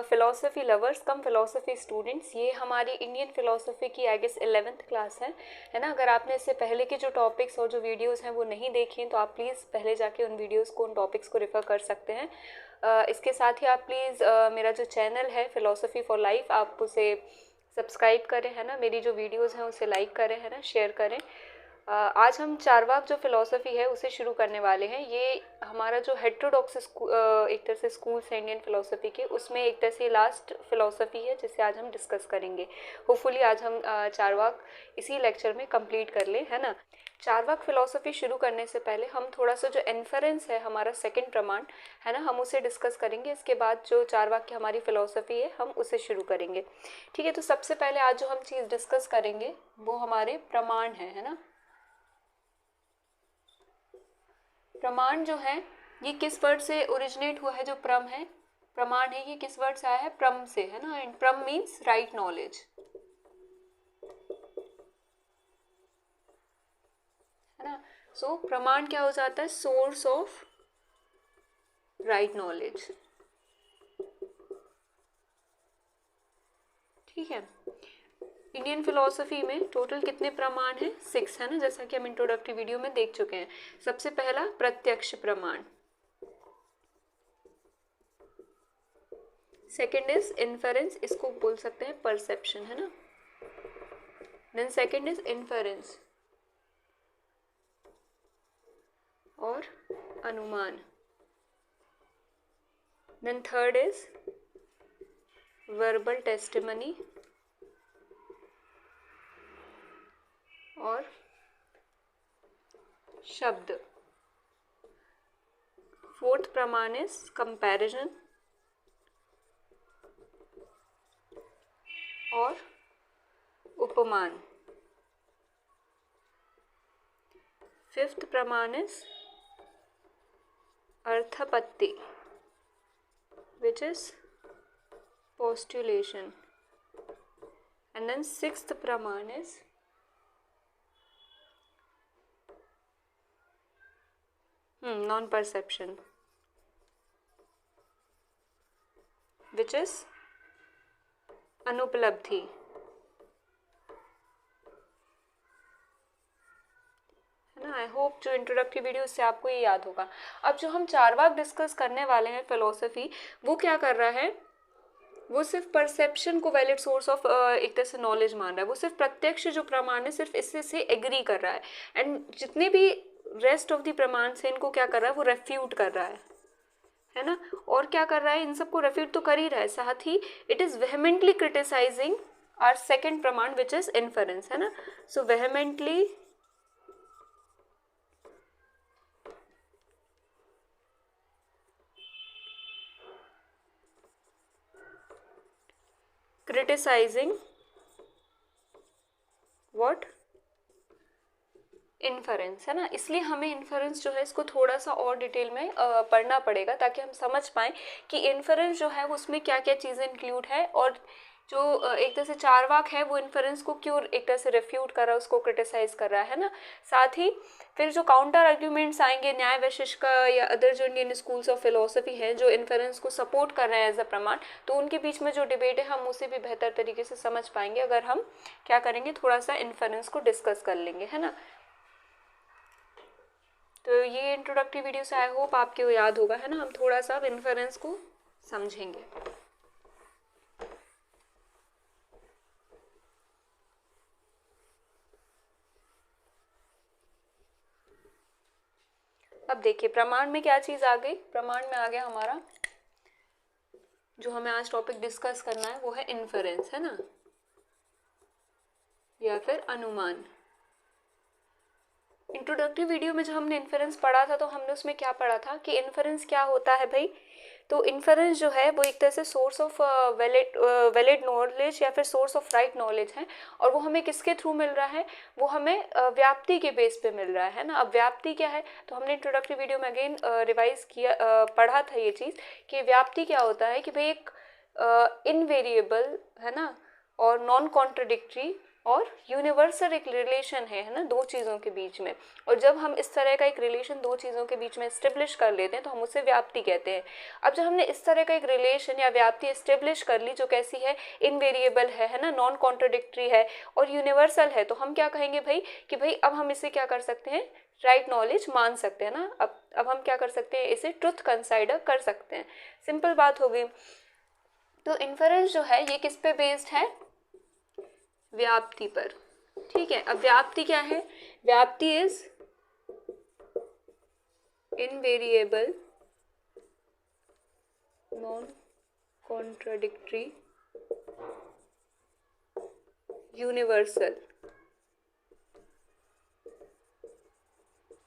Philosophy lovers कम philosophy students, ये हमारी Indian philosophy की आई गेस 11th क्लास है ना। अगर आपने इससे पहले के जो टॉपिक्स और जो वीडियोस हैं वो नहीं देखे हैं तो आप प्लीज़ पहले जाके उन वीडियोस को, उन टॉपिक्स को रेफ़र कर सकते हैं। इसके साथ ही आप प्लीज़ मेरा जो चैनल है फ़िलासफ़ी फॉर लाइफ, आप उसे सब्सक्राइब करें, है ना। मेरी जो वीडियोस हैं उसे लाइक करें, है ना, शेयर करें। आज हम चारवाक जो फ़िलासफ़ी है उसे शुरू करने वाले हैं। ये हमारा जो हेटेरोडॉक्स एक तरह से स्कूल्स है इंडियन फ़िलासफ़ी के, उसमें एक तरह से लास्ट फ़िलासफ़ी है जिसे आज हम डिस्कस करेंगे। होपफुली आज हम चारवाक इसी लेक्चर में कंप्लीट कर लें, है ना। चारवाक फ़िलासफ़ी शुरू करने से पहले हम थोड़ा सा जो इन्फरेंस है, हमारा सेकंड प्रमाण है ना, हम उसे डिस्कस करेंगे। इसके बाद जो चारवाक की हमारी फ़िलासफ़ी है हम उसे शुरू करेंगे, ठीक है। तो सबसे पहले आज जो हम चीज़ डिस्कस करेंगे वो हमारे प्रमाण है ना। प्रमाण जो है ये किस वर्ड से ओरिजिनेट हुआ है? जो प्रम है, प्रमाण है, ये किस वर्ड से आया है? प्रम से, है ना। एंड प्रम मीन्स राइट नॉलेज, है ना। सो प्रमाण क्या हो जाता है? सोर्स ऑफ राइट नॉलेज, ठीक है। इंडियन फिलोसफी में टोटल कितने प्रमाण हैं? 6, है ना, जैसा कि हम इंट्रोडक्टरी वीडियो में देख चुके हैं। सबसे पहला प्रत्यक्ष प्रमाण, सेकेंड इज इन्फेरेंस, इसको बोल सकते हैं परसेप्शन, है ना। देन सेकेंड इज इन्फेरेंस और अनुमान। Then third is verbal testimony और शब्द। फोर्थ प्रमाण इज कंपैरिजन और उपमान। फिफ्थ प्रमाण is अर्थपत्ति which is postulation, and then sixth praman is non perception which is अनुपलब्धि, है ना। आई होप जो इंट्रोडक्टरी वीडियो से आपको ये याद होगा। अब जो हम चारवाक डिस्कस करने वाले हैं फिलोसफी, वो क्या कर रहा है? वो सिर्फ परसेप्शन को वैलिड सोर्स ऑफ एक तरह से नॉलेज मान रहा है। वो सिर्फ प्रत्यक्ष जो प्रमाण है सिर्फ इससे से एग्री कर रहा है, एंड जितने भी रेस्ट ऑफ द प्रमाण से इनको क्या कर रहा है? वो रेफ्यूट कर रहा है ना। और क्या कर रहा है? इन सबको रेफ्यूट तो कर ही रहा है, साथ ही it is vehemently criticizing our second pramana which is inference, है ना। So vehemently criticizing what? Inference, है ना। इसलिए हमें इन्फरेंस जो है इसको थोड़ा सा और डिटेल में पढ़ना पड़ेगा ताकि हम समझ पाएँ कि इन्फरेंस जो है उसमें क्या क्या चीज़ें इंक्लूड है, और जो एक तरह से चारवाक है वो इन्फरेंस को क्यों एक तरह से रेफ्यूट कर रहा है, उसको क्रिटिसाइज कर रहा है ना। साथ ही फिर जो काउंटर आर्ग्यूमेंट्स आएंगे न्याय वैशेषिक या अदर जो इंडियन स्कूल्स ऑफ फिलोसफी है जो इन्फरेंस को सपोर्ट कर रहे हैं एज अ प्रमाण, तो उनके बीच में जो डिबेट है हम उसे भी बेहतर तरीके से समझ पाएंगे अगर हम क्या करेंगे, थोड़ा सा इन्फरेंस को डिस्कस कर लेंगे, है ना। तो ये इंट्रोडक्टरी वीडियो से आई होप आपको याद होगा, है ना। हम थोड़ा सा इन्फरेंस को समझेंगे। अब देखिए प्रमाण में क्या चीज़ आ गई? प्रमाण में आ गया हमारा जो हमें आज टॉपिक डिस्कस करना है वो है इन्फरेंस, है ना, या फिर अनुमान। इंट्रोडक्टरी वीडियो में जो हमने इन्फरेंस पढ़ा था तो हमने उसमें क्या पढ़ा था कि इन्फरेंस क्या होता है भाई? तो इन्फरेंस जो है वो एक तरह से सोर्स ऑफ वैलिड नॉलेज या फिर सोर्स ऑफ राइट नॉलेज है, और वो हमें किसके थ्रू मिल रहा है? वो हमें व्याप्ति के बेस पे मिल रहा है ना। अब व्याप्ति क्या है? तो हमने इंट्रोडक्टरी वीडियो में अगेन रिवाइज किया, पढ़ा था ये चीज़ कि व्याप्ति क्या होता है कि भाई एक इनवेरिएबल, है ना, और नॉन कॉन्ट्रडिक्टरी और यूनिवर्सल एक रिलेशन है ना, दो चीज़ों के बीच में। और जब हम इस तरह का एक रिलेशन दो चीज़ों के बीच में इस्टेब्लिश कर लेते हैं तो हम उसे व्याप्ति कहते हैं। अब जब हमने इस तरह का एक रिलेशन या व्याप्ति इस्टेब्लिश कर ली जो कैसी है, इनवेरिएबल है ना, नॉन कॉन्ट्रोडिक्टरी है और यूनिवर्सल है, तो हम क्या कहेंगे भाई कि भाई अब हम इसे क्या कर सकते हैं, राइट नॉलेज मान सकते हैं ना। अब हम क्या कर सकते हैं, इसे ट्रुथ कंसाइडर कर सकते हैं। सिंपल बात हो गई। तो इन्फरेंस जो है ये किस पे बेस्ड है, व्याप्ति पर। ठीक है, अब व्याप्ति क्या है, व्याप्ति is invariable non contradictory universal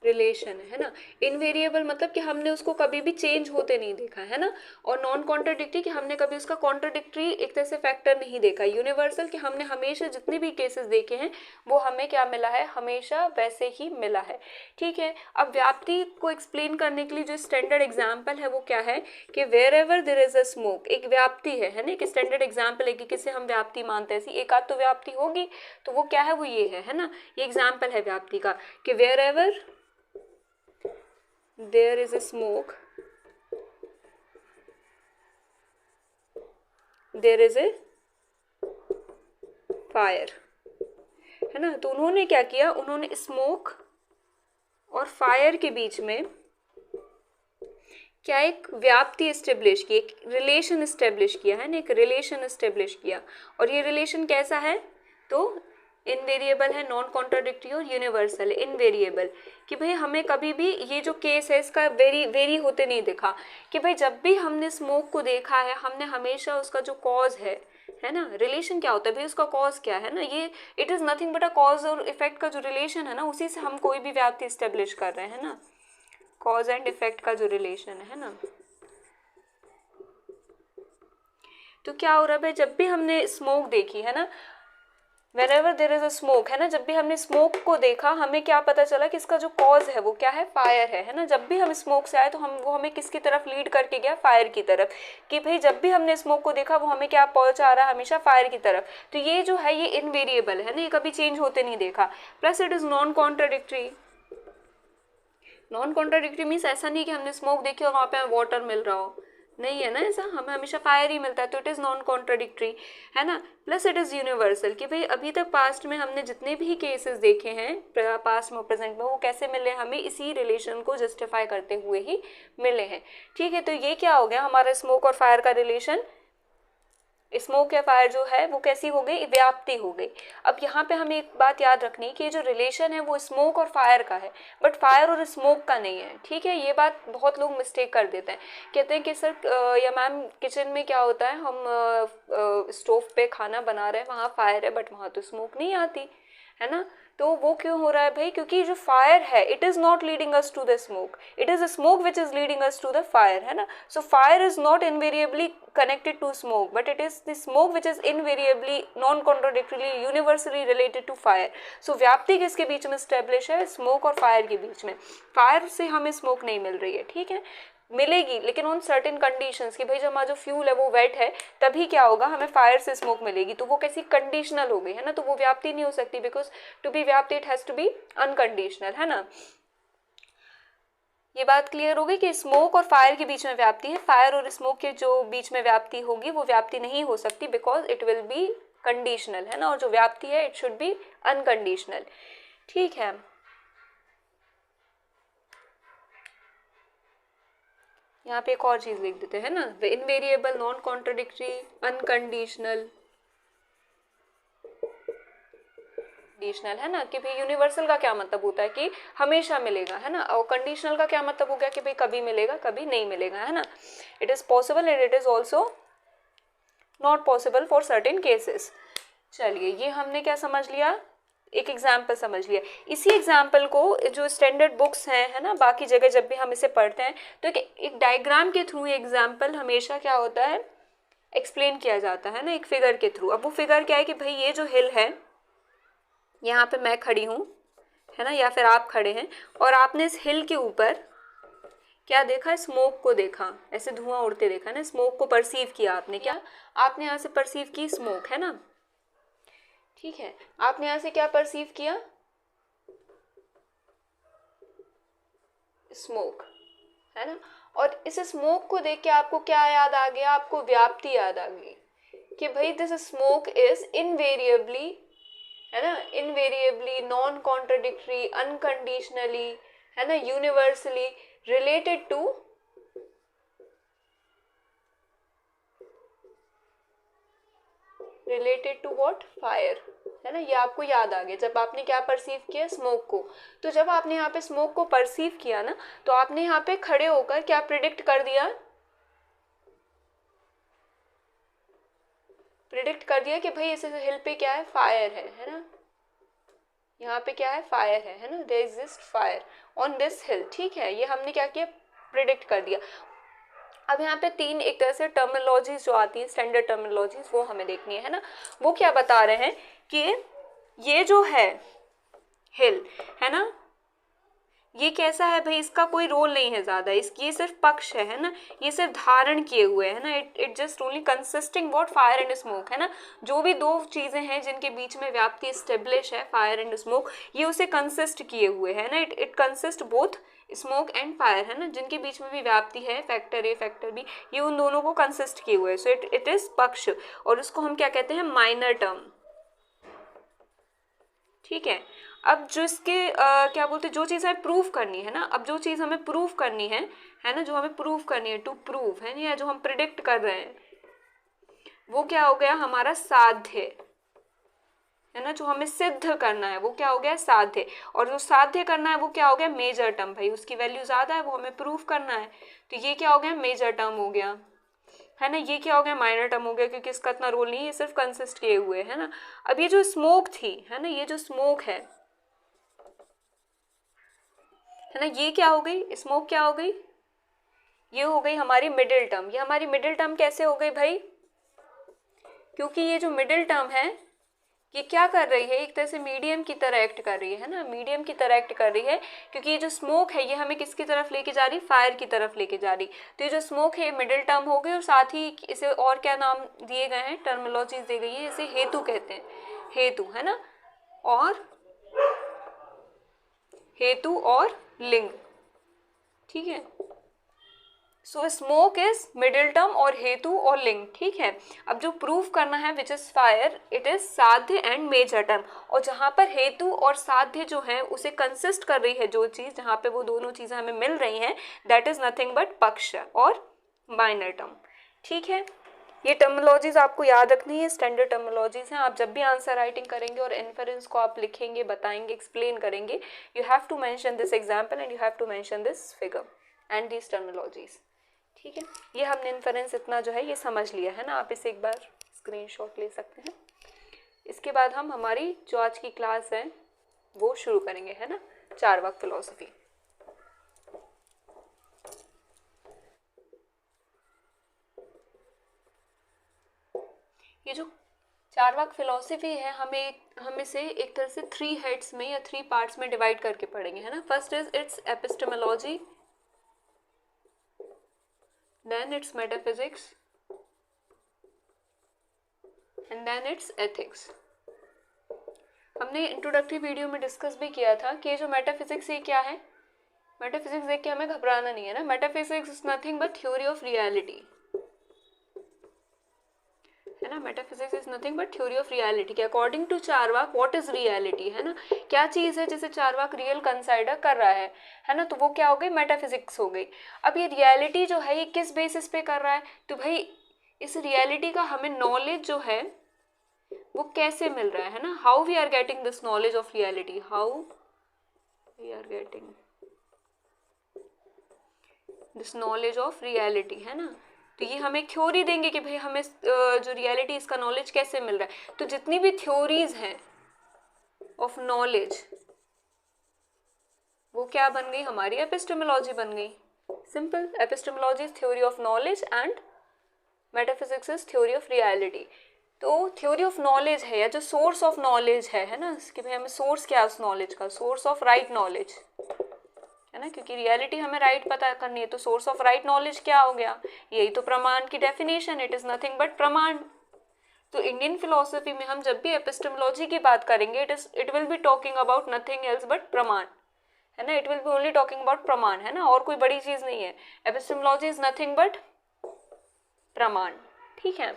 relation है ना। इनवेरिएबल मतलब कि हमने उसको कभी भी चेंज होते नहीं देखा है ना, और नॉन कॉन्ट्राडिक्टरी कि हमने कभी उसका कॉन्ट्राडिक्टरी एक तरह से फैक्टर नहीं देखा। यूनिवर्सल कि हमने हमेशा जितने भी केसेस देखे हैं वो हमें क्या मिला है, हमेशा वैसे ही मिला है। ठीक है, अब व्याप्ति को एक्सप्लेन करने के लिए जो स्टैंडर्ड एग्जाम्पल है वो क्या है कि wherever there is a smoke, एक व्याप्ति है ना, एक स्टैंडर्ड एग्जाम्पल है कि किसे हम व्याप्ति मानते हैं। एक आध तो व्याप्ति होगी, तो वो क्या है, वो ये है ना, ये एग्जाम्पल है व्याप्ति का कि wherever there is a smoke, there is a fire, है ना। तो उन्होंने क्या किया, उन्होंने स्मोक और फायर के बीच में क्या एक व्याप्ति एस्टेब्लिश की, एक रिलेशन एस्टेब्लिश किया है ना, एक रिलेशन एस्टेब्लिश किया। और ये रिलेशन कैसा है, तो इनवेरिएबल है, नॉन कॉन्ट्राडिक्टरी और यूनिवर्सल है। इनवेरिएबल कि भाई हमें कभी भी ये जो केस है इसका वेरी होते नहीं देखा, कि भाई जब भी हमने स्मोक को देखा है हमने हमेशा उसका जो कॉज है ना, रिलेशन क्या होता है भाई, उसका कॉज क्या है ना, ये it is nothing but a cause और इफेक्ट का जो रिलेशन है ना, उसी से हम कोई भी व्याप्ति इस्टेब्लिश कर रहे हैं ना, कॉज एंड इफेक्ट का जो रिलेशन है ना। तो क्या हो रहा है भाई, जब भी हमने स्मोक देखी है ना, Whenever there is a smoke है ना, जब भी हमने स्मोक को देखा हमें क्या पता चला कि इसका जो कॉज है वो क्या है, फायर है ना। जब भी हम स्मोक से आए तो वो हमें किसकी तरफ लीड करके गया, फायर की तरफ, कि भाई जब भी हमने स्मोक को देखा वो हमें क्या पहुंचा रहा है, हमेशा फायर की तरफ। तो ये जो है ये इनवेरिएबल है ना, ये कभी चेंज होते नहीं देखा। Plus it is non contradictory. Non contradictory means ऐसा नहीं कि हमने स्मोक देखी और वहाँ पे वाटर मिल रहा हो, नहीं है ना ऐसा, हमें हमेशा फायर ही मिलता है, तो इट इज़ नॉन कॉन्ट्राडिक्टरी है ना। प्लस इट इज़ यूनिवर्सल कि भाई अभी तक पास्ट में हमने जितने भी केसेस देखे हैं पास्ट में प्रेजेंट में, वो कैसे मिले, हमें इसी रिलेशन को जस्टिफाई करते हुए ही मिले हैं। ठीक है, तो ये क्या हो गया हमारा स्मोक और फायर का रिलेशन, स्मोक या फायर जो है वो कैसी हो गई, व्याप्ति हो गई। अब यहाँ पे हमें एक बात याद रखनी कि जो रिलेशन है वो स्मोक और फायर का है, बट फायर और स्मोक का नहीं है। ठीक है, ये बात बहुत लोग मिस्टेक कर देते हैं, कहते हैं कि सर या मैम किचन में क्या होता है, हम स्टोव पे खाना बना रहे हैं, वहाँ फायर है बट वहाँ तो स्मोक नहीं आती है ना। तो वो क्यों हो रहा है भाई, क्योंकि जो फायर है it is not leading us to the smoke, it is the smoke which is leading us to the fire है ना। So fire is not invariably connected to smoke, but it is the smoke which is invariably non contradictorily universally related to fire. So व्याप्ति किसके बीच में establish है, smoke और fire के बीच में। Fire से हमें स्मोक नहीं मिल रही है, ठीक है, मिलेगी लेकिन ऑन सर्टेन कंडीशंस कि भाई जब हमारा जो फ्यूल है वो वेट है तभी क्या होगा, हमें फायर से स्मोक मिलेगी। तो वो कैसी कंडीशनल हो गई है ना, तो वो व्याप्ति नहीं हो सकती, because to be vyapti it has to be unconditional है ना। ये बात क्लियर हो गई कि स्मोक और फायर के बीच में व्याप्ति है, फायर और स्मोक के जो बीच में व्याप्ति होगी वो व्याप्ति नहीं हो सकती, because it will be conditional है ना, और जो व्याप्ति है इट शुड बी अनकंडीशनल। ठीक है, यहाँ पे एक और चीज लिख देते हैं ना, the invariable non contradictory unconditional conditional है ना, कि भाई यूनिवर्सल का क्या मतलब होता है कि हमेशा मिलेगा है ना, और कंडीशनल का क्या मतलब हो गया कि भाई कभी मिलेगा कभी नहीं मिलेगा है ना। It is possible and it is also not possible for certain cases. चलिए ये हमने क्या समझ लिया, एक एग्जाम्पल समझ लिया। इसी एग्जाम्पल को जो स्टैंडर्ड बुक्स हैं है ना, बाकी जगह जब भी हम इसे पढ़ते हैं तो एक डायग्राम के थ्रू एग्जाम्पल हमेशा क्या होता है, एक्सप्लेन किया जाता है ना, एक फिगर के थ्रू। अब वो फिगर क्या है कि भाई ये जो हिल है, यहाँ पे मैं खड़ी हूँ है ना, या फिर आप खड़े हैं, और आपने इस हिल के ऊपर क्या देखा, स्मोक को देखा, ऐसे धुआं उड़ते देखा ना, स्मोक को परसीव किया आपने, क्या आपने यहाँ से परसीव की स्मोक है ना। ठीक है, आपने यहाँ से क्या परसीव किया, स्मोक, है ना। और इस स्मोक को देख के आपको क्या याद आ गया, आपको व्याप्ति याद आ गई कि भाई दिस स्मोक इज इनवेरिएबली, है ना, इनवेरिएबली, नॉन कॉन्ट्रडिक्टरी, अनकंडीशनली, है ना, universally related to what, fire, है ना। ये आपको याद आ गया जब आपने क्या परसीव किया, स्मोक को। तो जब आपने यहाँ पे स्मोक को परसीव किया ना, तो आपने यहाँ पे खड़े होकर क्या प्रिडिक्ट कर दिया, प्रिडिक्ट कर दिया कि भाई इस हिल पे क्या है, फायर है ना, यहाँ पे क्या है, फायर है ना, there exist fire on this hill. ठीक है, ये हमने क्या किया, प्रिडिक्ट कर दिया। अब यहाँ पे तीन एक तरह से टर्मिनोलॉजीज जो आती हैं, स्टैंडर्ड टर्मिनोलॉजीज, वो हमें देखनी है ना। वो क्या बता रहे हैं कि ये जो है हिल, है ना, ये कैसा है भाई, इसका कोई रोल नहीं है ज्यादा, इसकी ये सिर्फ पक्ष है ना, ये सिर्फ धारण किए हुए है ना, it just only consisting what, fire and smoke, है ना। जो भी दो चीजें हैं जिनके बीच में व्याप्ति स्टेब्लिश है, फायर एंड स्मोक, ये उसे कंसिस्ट किए हुए है ना, it consist both smoke and fire, है ना, जिनके बीच में भी व्याप्ति है, फैक्टर ए फैक्टर बी, ये उन दोनों को कंसिस्ट किए हुए है। सो इट इज पक्ष, और उसको हम क्या कहते हैं, माइनर टर्म। ठीक है, अब जो इसके क्या बोलते हैं, जो चीज़ हमें प्रूव करनी है ना, अब जो चीज़ हमें प्रूव करनी है ना, जो हमें प्रूव करनी है, टू प्रूव, है ना, या जो हम प्रिडिक्ट कर रहे हैं, वो क्या हो गया, हमारा साध्य, है ना। जो हमें सिद्ध करना है वो क्या हो गया, साध्य। और जो साध्य करना है वो क्या हो गया, मेजर टर्म, भाई उसकी वैल्यू ज्यादा है, वो हमें प्रूव करना है, तो ये क्या हो गया, मेजर टर्म हो गया, है ना। ये क्या हो गया, माइनर टर्म हो गया, क्योंकि इसका इतना रोल नहीं है, ये सिर्फ कंसिस्ट किए हुए, है ना। अब ये जो स्मोक थी, है ना, ये जो स्मोक है ना, ये क्या हो गई, स्मोक क्या हो गई, ये हो गई हमारी मिडिल टर्म। ये हमारी मिडिल टर्म कैसे हो गई भाई, क्योंकि ये जो मिडिल टर्म है ये क्या कर रही है, एक तरह से मीडियम की तरह एक्ट कर रही है ना, मीडियम की तरह एक्ट कर रही है, क्योंकि ये जो स्मोक है ये हमें किसकी तरफ लेके जा रही, फायर की तरफ लेके जा रही। तो ये जो स्मोक है मिडिल टर्म हो गई, और साथ ही इसे और क्या नाम दिए गए हैं, टर्मिनोलॉजीज दी गई है, इसे हेतु कहते हैं, हेतु, है ना, और हेतु और लिंग। ठीक है, सो स्मोक इज मिडिल टर्म और हेतु और लिंग। ठीक है, अब जो प्रूफ करना है विच इज फायर, इट इज साध्य एंड मेजर टर्म, और जहां पर हेतु और साध्य जो है उसे कंसिस्ट कर रही है जो चीज, जहां पे वो दोनों चीजें हमें मिल रही हैं, दैट इज नथिंग बट पक्ष और माइनर टर्म। ठीक है, ये टर्मिनोलॉजीज आपको याद रखनी है, स्टैंडर्ड टर्मिनोलॉजीज हैं। आप जब भी आंसर राइटिंग करेंगे और इन्फरेंस को आप लिखेंगे, बताएंगे, एक्सप्लेन करेंगे, you have to mention this example and you have to mention this figure and these terminologies. ठीक है, ये हमने इन्फरेंस इतना जो है ये समझ लिया है ना, आप इसे एक बार स्क्रीनशॉट ले सकते हैं। इसके बाद हम हमारी जो आज की क्लास है वो शुरू करेंगे, है ना, चारवाक फिलॉसफी। ये जो चारवाक फिलॉसफी है हम इसे एक तरह से 3 हेड्स में या 3 पार्ट्स में डिवाइड करके पढ़ेंगे, है ना। First is it's epistemology, then its metaphysics, and then its ethics। हमने इंट्रोडक्टरी वीडियो में डिस्कस भी किया था कि जो मेटाफिजिक्स ये क्या है, मेटाफिजिक्स देख के हमें घबराना नहीं है ना। Metaphysics is nothing but theory of reality, है ना। Metaphysics is nothing but theory of reality के according to Charvaka what is reality, है ना, क्या चीज है जिसे चारवाक रियल कंसिडर कर रहा है ना, तो वो क्या हो गई, मेटाफिजिक्स हो गई। अब ये रियलिटी जो है ये किस बेसिस पे कर रहा है, तो भाई इस रियलिटी का हमें नॉलेज जो है वो कैसे मिल रहा है ना, how we are getting this knowledge of reality, how we are getting this knowledge of reality, है ना। तो ये हमें थ्योरी देंगे कि भाई हमें जो रियलिटी इसका नॉलेज कैसे मिल रहा है। तो जितनी भी थ्योरीज हैं ऑफ नॉलेज वो क्या बन गई, हमारी एपिस्टेमोलॉजी बन गई। Simple, epistemology is theory of knowledge and metaphysics is theory of reality. तो थ्योरी ऑफ नॉलेज है या जो सोर्स ऑफ नॉलेज है ना, कि भाई हमें सोर्स क्या है उस नॉलेज का, सोर्स ऑफ राइट नॉलेज, है ना, क्योंकि रियलिटी हमें राइट पता करनी है, तो सोर्स ऑफ राइट नॉलेज क्या हो गया, यही तो प्रमाण की definition, it is nothing but प्रमाण। तो इंडियन फिलोसफी में हम जब भी एपिस्टेमोलॉजी की बात करेंगे it will be talking about nothing else but प्रमाण, है ना, it will be only talking about प्रमाण, है ना, और कोई बड़ी चीज नहीं है। एपिस्टेमोलॉजी इज नथिंग बट प्रमाण, ठीक है।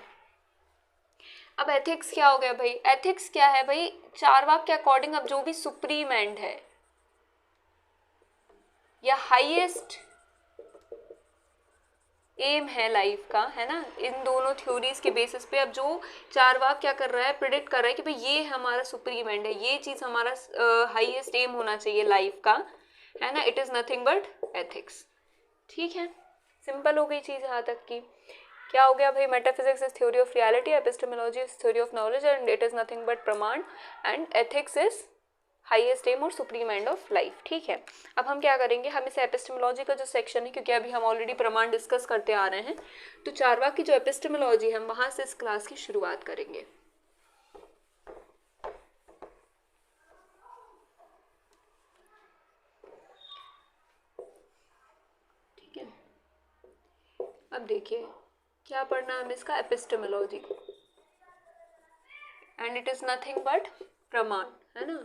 अब एथिक्स क्या हो गया भाई? एथिक्स क्या है भाई? चारवाक के अकॉर्डिंग अब जो भी सुप्रीम एंड है या हाईएस्ट एम है लाइफ का, है ना, इन दोनों थ्योरीज के बेसिस पे अब जो चारवाक क्या कर रहा है, प्रिडिक्ट कर रहा है कि भाई ये हमारा सुप्रीम एंड है, ये चीज हमारा हाईएस्ट एम होना चाहिए लाइफ का, है ना, it is nothing but ethics, ठीक है। सिंपल हो गई चीज यहाँ तक की। क्या हो गया भाई? Metaphysics is theory of reality, epistemology is theory of knowledge and it is nothing but pramana, and ethics is highest aim और सुप्रीम एंड ऑफ लाइफ, ठीक है। अब हम क्या करेंगे, हम इसे एपिस्टेमोलॉजी का जो सेक्शन है, क्योंकि अभी हम ऑलरेडी प्रमाण डिस्कस करते आ रहे हैं, तो चारवाक की जो एपिस्टेमोलॉजी है हम वहां से इस क्लास की शुरुआत करेंगे। ठीक है, अब देखिए क्या पढ़ना है हमें इसका, epistemology, and it is nothing but प्रमाण, है ना।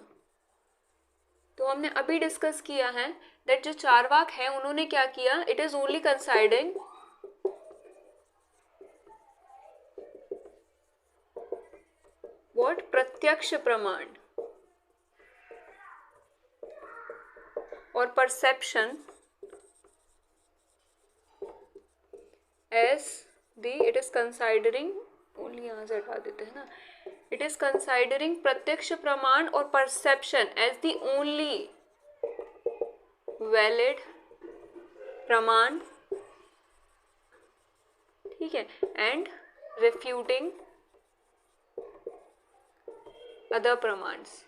तो हमने अभी डिस्कस किया है दैट जो चारवाक है उन्होंने क्या किया, it is only considering what, pratyaksha प्रमाण और perception as the, it is considering, only यहां से हटा देते हैं ना, इट इज कंसाइडरिंग प्रत्यक्ष प्रमाण और perception as the only valid pramana, ठीक है, एंड रिफ्यूटिंग अदर प्रमाण्स,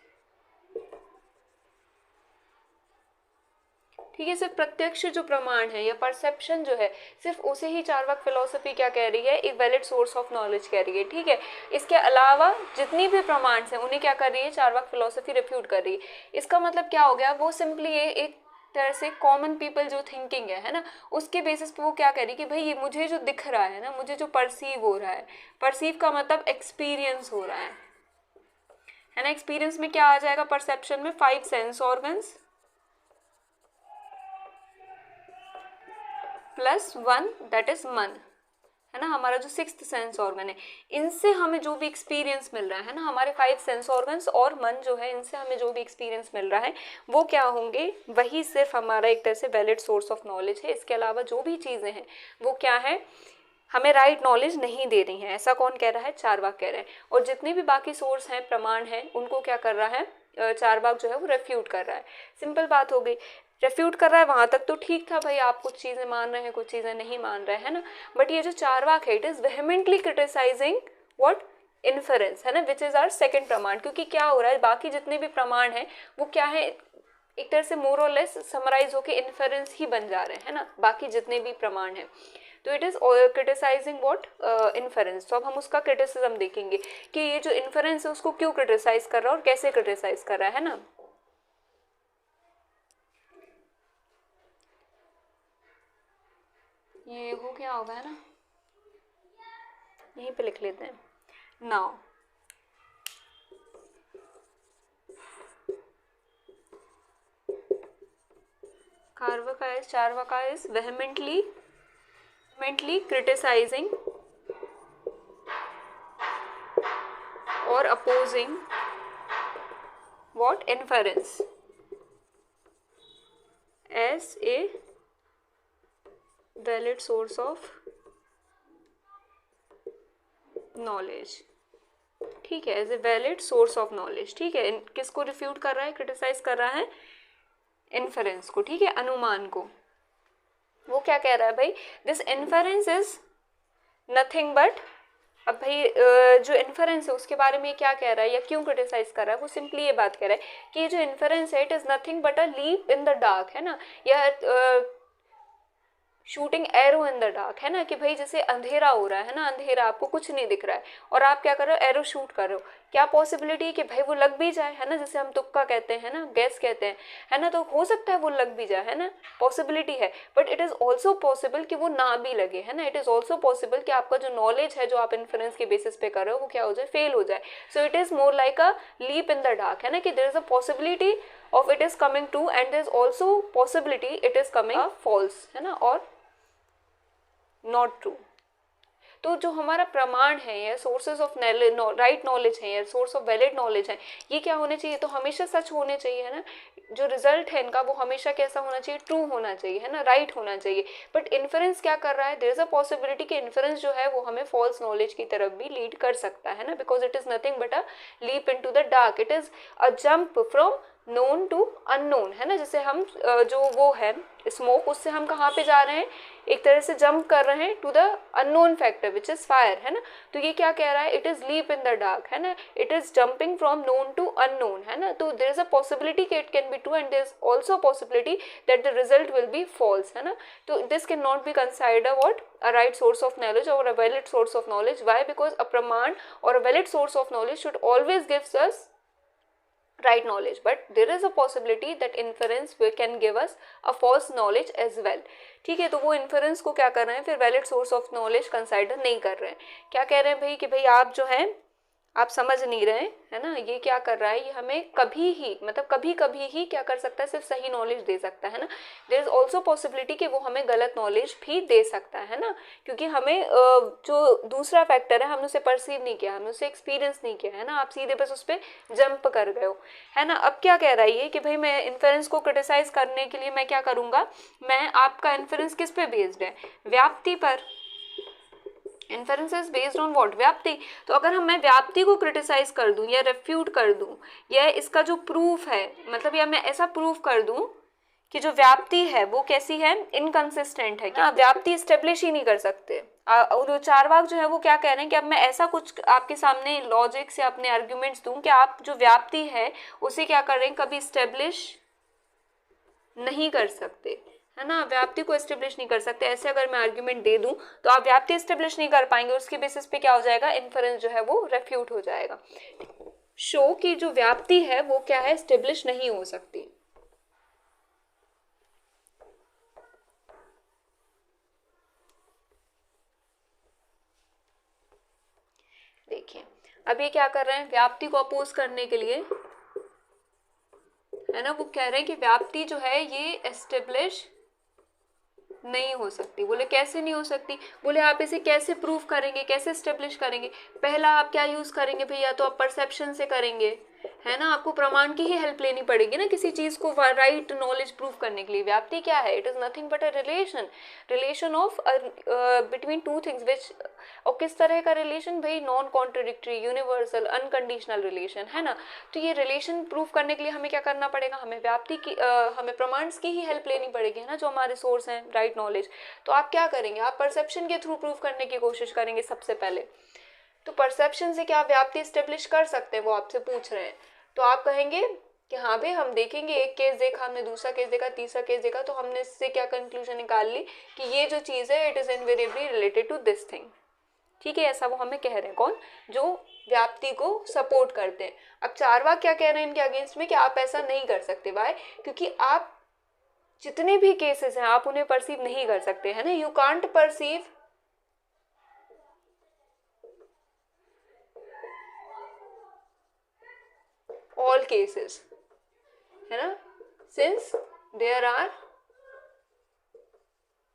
ठीक है। सिर्फ प्रत्यक्ष जो प्रमाण है या परसेप्शन जो है, सिर्फ उसे ही चारवाक फिलोसफी क्या कह रही है, एक वैलिड सोर्स ऑफ नॉलेज कह रही है, ठीक है। इसके अलावा जितनी भी प्रमाण हैं उन्हें क्या कर रही है, चारवाक फिलोसफी रिफ्यूट कर रही है। इसका मतलब क्या हो गया, वो सिंपली एक तरह से कॉमन पीपल जो थिंकिंग है ना, उसके बेसिस पे वो क्या कह रही है कि भाई ये मुझे जो दिख रहा है ना, मुझे जो परसीव हो रहा है, परसीव का मतलब एक्सपीरियंस हो रहा है ना। एक्सपीरियंस में क्या आ जाएगा परसेप्शन में, 5 sense organs plus 1 that is मन, है ना, हमारा जो 6th सेंस ऑर्गन है, इनसे हमें जो भी एक्सपीरियंस मिल रहा है ना, हमारे 5 सेंस ऑर्गन्स और मन जो है, इनसे हमें जो भी एक्सपीरियंस मिल रहा है वो क्या होंगे, वही सिर्फ हमारा एक तरह से वैलिड सोर्स ऑफ नॉलेज है। इसके अलावा जो भी चीज़ें हैं वो क्या है, हमें राइट नॉलेज नहीं दे रही हैं। ऐसा कौन कह रहा है, चारवाक कह रहे हैं। और जितने भी बाकी सोर्स हैं, प्रमाण हैं, उनको क्या कर रहा है चारवाक जो है वो रेफ्यूट कर रहा है। सिंपल बात हो गई, रेफ्यूट कर रहा है, वहां तक तो ठीक था भाई, आप कुछ चीजें मान रहे हैं कुछ चीजें नहीं मान रहे हैं ना, बट ये जो चारवाक है it is vehemently criticizing what, inference, है ना, विच इज आवर सेकंड प्रमाण। क्योंकि क्या हो रहा है, बाकी जितने भी प्रमाण हैं वो क्या है, एक तरह से मोर और लेस समराइज होके इन्फरेंस ही बन जा रहे हैं ना, बाकी जितने भी प्रमाण हैं। तो it is criticising what, inference. तो अब हम उसका क्रिटिसिज्म देखेंगे कि ये जो इन्फरेंस है उसको क्यों क्रिटिसाइज कर रहा है और कैसे क्रिटिसाइज कर रहा है ना। ये हो गया होगा, है ना, यहीं पे लिख लेते हैं। Now Charvaka is vehemently criticizing or opposing what, inference as a valid source of knowledge, ठीक है, as a valid source of knowledge, ठीक है। किसको रिफ्यूट कर रहा है, क्रिटिसाइज कर रहा है, इन्फरेंस को, ठीक है, अनुमान को। वो क्या कह रहा है भाई, this inference is nothing but, अब भाई जो इन्फरेंस है उसके बारे में क्या कह रहा है या क्यों क्रिटिसाइज कर रहा है, वो सिंपली ये बात कह रहा है कि ये जो इन्फरेंस है it is nothing but a leap in the dark, है ना, या shooting arrow in the dark, है ना, कि भाई जैसे अंधेरा हो रहा है ना, अंधेरा, आपको कुछ नहीं दिख रहा है और आप क्या कर रहे हो, एरो शूट कर रहे हो, क्या पॉसिबिलिटी है कि भाई वो लग भी जाए, है ना, जैसे हम तुक्का कहते हैं ना, गैस कहते हैं, है ना, तो हो सकता है वो लग भी जाए, है ना, पॉसिबिलिटी है, but it is also possible कि वो ना भी लगे, है ना, इट इज ऑल्सो पॉसिबल कि आपका जो नॉलेज है जो आप इन्फ्रेंस के बेसिस पे कर रहे हो वो क्या हो जाए, फेल हो जाए. So it is more like a leap in the dark, है ना, कि there is a possibility of it is coming true and there is also possibility it is coming false, है ना, और not true. तो जो हमारा प्रमाण है या सोर्सेज ऑफ राइट नॉलेज है या सोर्स ऑफ वैलिड नॉलेज है, ये क्या होने चाहिए, तो हमेशा सच होने चाहिए, है ना, जो रिजल्ट है इनका वो हमेशा कैसा होना चाहिए, ट्रू होना चाहिए, है ना, राइट होना चाहिए. बट इन्फरेंस क्या कर रहा है, देयर इज अ पॉसिबिलिटी कि इन्फरेंस जो है वो हमें फॉल्स नॉलेज की तरफ भी लीड कर सकता है ना, because it is nothing but a leap into the dark, it is a jump from known to unknown, है ना, जैसे हम जो वो है स्मोक, उससे हम कहाँ पे जा रहे हैं, एक तरह से जंप कर रहे हैं to the unknown factor which is fire, है ना, तो ये क्या कह रहा है, it is leap in the dark, है ना, it is jumping from known to unknown, है ना, तो देयर इज अ पॉसिबिलिटी कि it can be true and there is also possibility that the result will be false, है ना, तो this can not be consider what a right source of knowledge or a valid source of knowledge. Why? Because a praman or a valid source of knowledge should always gives us right knowledge, but there is a possibility that inference can give us a false knowledge as well. ठीक है, तो वो inference को क्या कर रहे हैं, फिर valid source of knowledge consider नहीं कर रहे हैं. क्या कह रहे हैं भाई कि भाई आप जो है आप समझ नहीं रहे, है ना, ये क्या कर रहा है, ये हमें कभी ही मतलब कभी कभी ही क्या कर सकता है, सिर्फ सही नॉलेज दे सकता है ना. देयर इज ऑल्सो पॉसिबिलिटी कि वो हमें गलत नॉलेज भी दे सकता है ना, क्योंकि हमें जो दूसरा फैक्टर है हमने उसे परसीव नहीं किया, हमने उसे एक्सपीरियंस नहीं किया, है ना, आप सीधे बस उस पर जंप कर गए हो, है ना. अब क्या कह रहा है ये कि भाई मैं इन्फरेंस को क्रिटिसाइज करने के लिए मैं क्या करूंगा, मैं आपका इन्फरेंस किस पे बेस्ड है, व्याप्ति पर. Inference is based on what, व्याप्ति. तो अगर मैं व्याप्ति को क्रिटिसाइज कर दूं या रेफ्यूट कर दूं या इसका जो प्रूफ है, मतलब या मैं ऐसा प्रूफ कर दूं कि जो व्याप्ति है वो कैसी है, इनकंसिस्टेंट है, क्या व्याप्ति स्टेब्लिश ही नहीं कर सकते. और चारवाक जो है वो क्या कह रहे हैं कि अब मैं ऐसा कुछ आपके सामने लॉजिक से अपने आर्ग्यूमेंट्स दूं कि आप जो व्याप्ति है उसे क्या कर रहे हैं, कभी स्टेब्लिश नहीं कर सकते, है ना, व्याप्ति को एस्टेब्लिश नहीं कर सकते. ऐसे अगर मैं आर्ग्यूमेंट दे दूं तो आप व्याप्ति एस्टेब्लिश नहीं कर पाएंगे, उसके बेसिस पे क्या हो जाएगा, इन्फरेंस जो है वो रेफ्यूट हो जाएगा. शो की जो व्याप्ति है वो क्या है, एस्टेब्लिश नहीं हो सकती. देखिए अब ये क्या कर रहे हैं, व्याप्ति को अपोज करने के लिए, है ना, वो कह रहे हैं कि व्याप्ति जो है ये एस्टेब्लिश नहीं हो सकती. बोले कैसे नहीं हो सकती, बोले आप इसे कैसे प्रूव करेंगे, कैसे एस्टेब्लिश करेंगे. पहला आप क्या यूज करेंगे भैया, तो आप परसेप्शन से करेंगे, है ना, आपको प्रमाण की ही हेल्प लेनी पड़ेगी ना किसी चीज को राइट नॉलेज प्रूव करने के लिए. व्याप्ति क्या है, it is nothing but a relation of between two things which, और किस तरह का रिलेशन भाई, non contradictory, universal, unconditional relation, है ना. तो ये रिलेशन प्रूव करने के लिए हमें क्या करना पड़ेगा, हमें व्याप्ति की हमें प्रमाण की ही हेल्प लेनी पड़ेगी, है ना, जो हमारे सोर्स हैं राइट नॉलेज. तो आप क्या करेंगे, आप परसेप्शन के थ्रू प्रूव करने की कोशिश करेंगे सबसे पहले. तो परसेप्शन से क्या व्याप्ति एस्टेब्लिश कर सकते हैं, वो आपसे पूछ रहे हैं. तो आप कहेंगे कि हाँ भाई हम देखेंगे, एक केस देखा हमने, दूसरा केस देखा, तीसरा केस देखा, तो हमने इससे क्या कंक्लूजन निकाल ली कि ये जो चीज़ है it is invariably related to this thing. ठीक है, ऐसा वो हमें कह रहे हैं, कौन, जो व्याप्ति को सपोर्ट करते हैं. अब चारवाक क्या कह रहे हैं इनके अगेंस्ट में कि आप ऐसा नहीं कर सकते. वाई, क्योंकि आप जितने भी केसेस हैं आप उन्हें परसीव नहीं कर सकते, है ना, you can't perceive all cases, है ना, since there are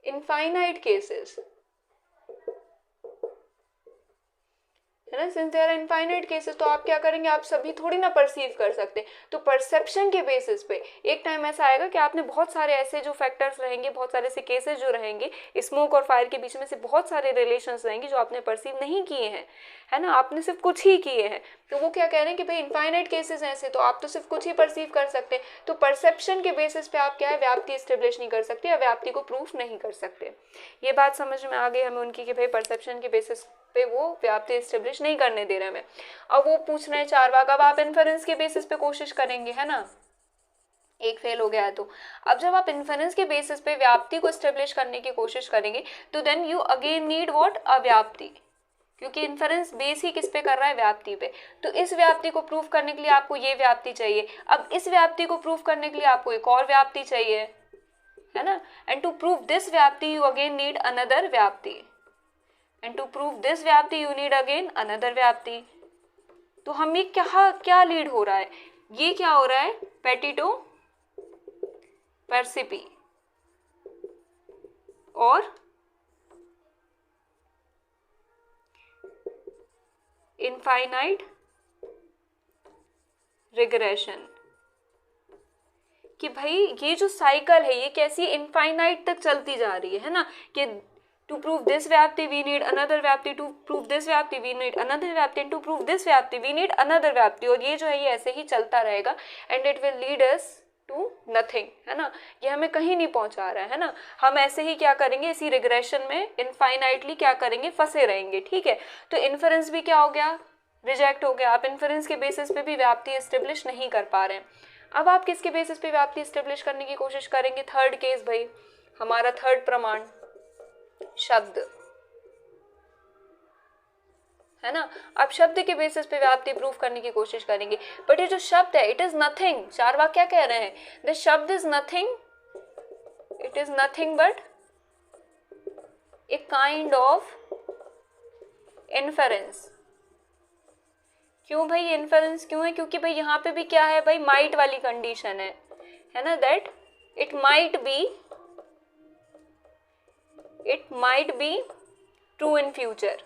infinite cases, है ना, since there are infinite cases. तो आप क्या करेंगे, आप सभी थोड़ी ना परसीव कर सकते. तो परसेप्शन के बेसिस पे एक टाइम ऐसा आएगा कि आपने बहुत सारे ऐसे जो फैक्टर्स रहेंगे, बहुत सारे ऐसे केसेस जो रहेंगे, स्मोक और फायर के बीच में से बहुत सारे रिलेशंस रहेंगे जो आपने परसीव नहीं किए हैं, है ना, आपने सिर्फ कुछ ही किए हैं. तो वो क्या कह रहे हैं कि भाई इनफाइनाइट केसेस हैं ऐसे, तो आप तो सिर्फ कुछ ही परसीव कर सकते हैं. तो परसेप्शन के बेसिस पे आप क्या है, व्याप्ति एस्टेब्लिश नहीं कर सकते या व्याप्ति को प्रूफ नहीं कर सकते. ये बात समझ में आ गई हमें उनकी कि भाई परसेप्शन के बेसिस पे वो व्याप्ति एस्टेब्लिश नहीं करने दे रहे हैं. अब वो पूछ रहे हैं चारवाक, अब आप इन्फरेंस के बेसिस पे कोशिश करेंगे, है ना, एक फेल हो गया है तो अब जब आप इन्फरेंस के बेसिस पे व्याप्ति को एस्टेब्लिश करने की कोशिश करेंगे तो then you again need what, a vyapti, क्योंकि इन्फरेंस बेस ही किस पे कर रहा है, व्याप्ति पे। तो इस व्याप्ति को प्रूव करने के लिए आपको ये व्याप्ति चाहिए, अब इस व्याप्ति को प्रूव करने के लिए आपको एक और व्याप्ति चाहिए, है ना। एंड टू प्रूव दिस व्याप्ति यू अगेन नीड अनदर व्याप्ति, एंड टू प्रूव दिस व्याप्ति यू नीड अगेन अनदर व्याप्ति। तो हमें क्या लीड हो रहा है, ये क्या हो रहा है, पेटिटो पर्सिपी और इनफाइनाइट रिग्रेशन, कि भाई ये जो साइकिल है ये कैसी इनफाइनाइट तक चलती जा रही है ना, कि टू प्रूव दिस व्याप्ति वी नीड अनदर व्याप्ति, टू प्रूव दिस व्याप्ति वी नीड अनदर व्याप्ति, टू प्रूव दिस व्याप्ति वी नीड अनदर व्याप्ति, और ये जो है ये ऐसे ही चलता रहेगा and it will lead us to nothing, है ना। ये हमें कहीं नहीं पहुंचा रहा है ना, हम ऐसे ही क्या करेंगे, इसी रिग्रेशन में इनफाइनाइटली क्या करेंगे, फंसे रहेंगे, ठीक है। तो इन्फरेंस भी क्या हो गया, रिजेक्ट हो गया, आप इन्फरेंस के बेसिस पे भी व्याप्ति एस्टेब्लिश नहीं कर पा रहे हैं। अब आप किसके बेसिस पे व्याप्ति एस्टेब्लिश करने की कोशिश करेंगे, थर्ड केस भाई, हमारा थर्ड प्रमाण शब्द, है ना। अब शब्द के बेसिस पे व्याप्ति प्रूफ करने की कोशिश करेंगे, बट ये जो शब्द है इट इज नथिंग, चार्वाक क्या कह रहे हैं, द शब्द is nothing, it is nothing but a kind of inference. क्यों भाई इन्फरेंस क्यों है, क्योंकि भाई यहाँ पे भी क्या है भाई, माइट वाली कंडीशन है ना, that it might be true in future,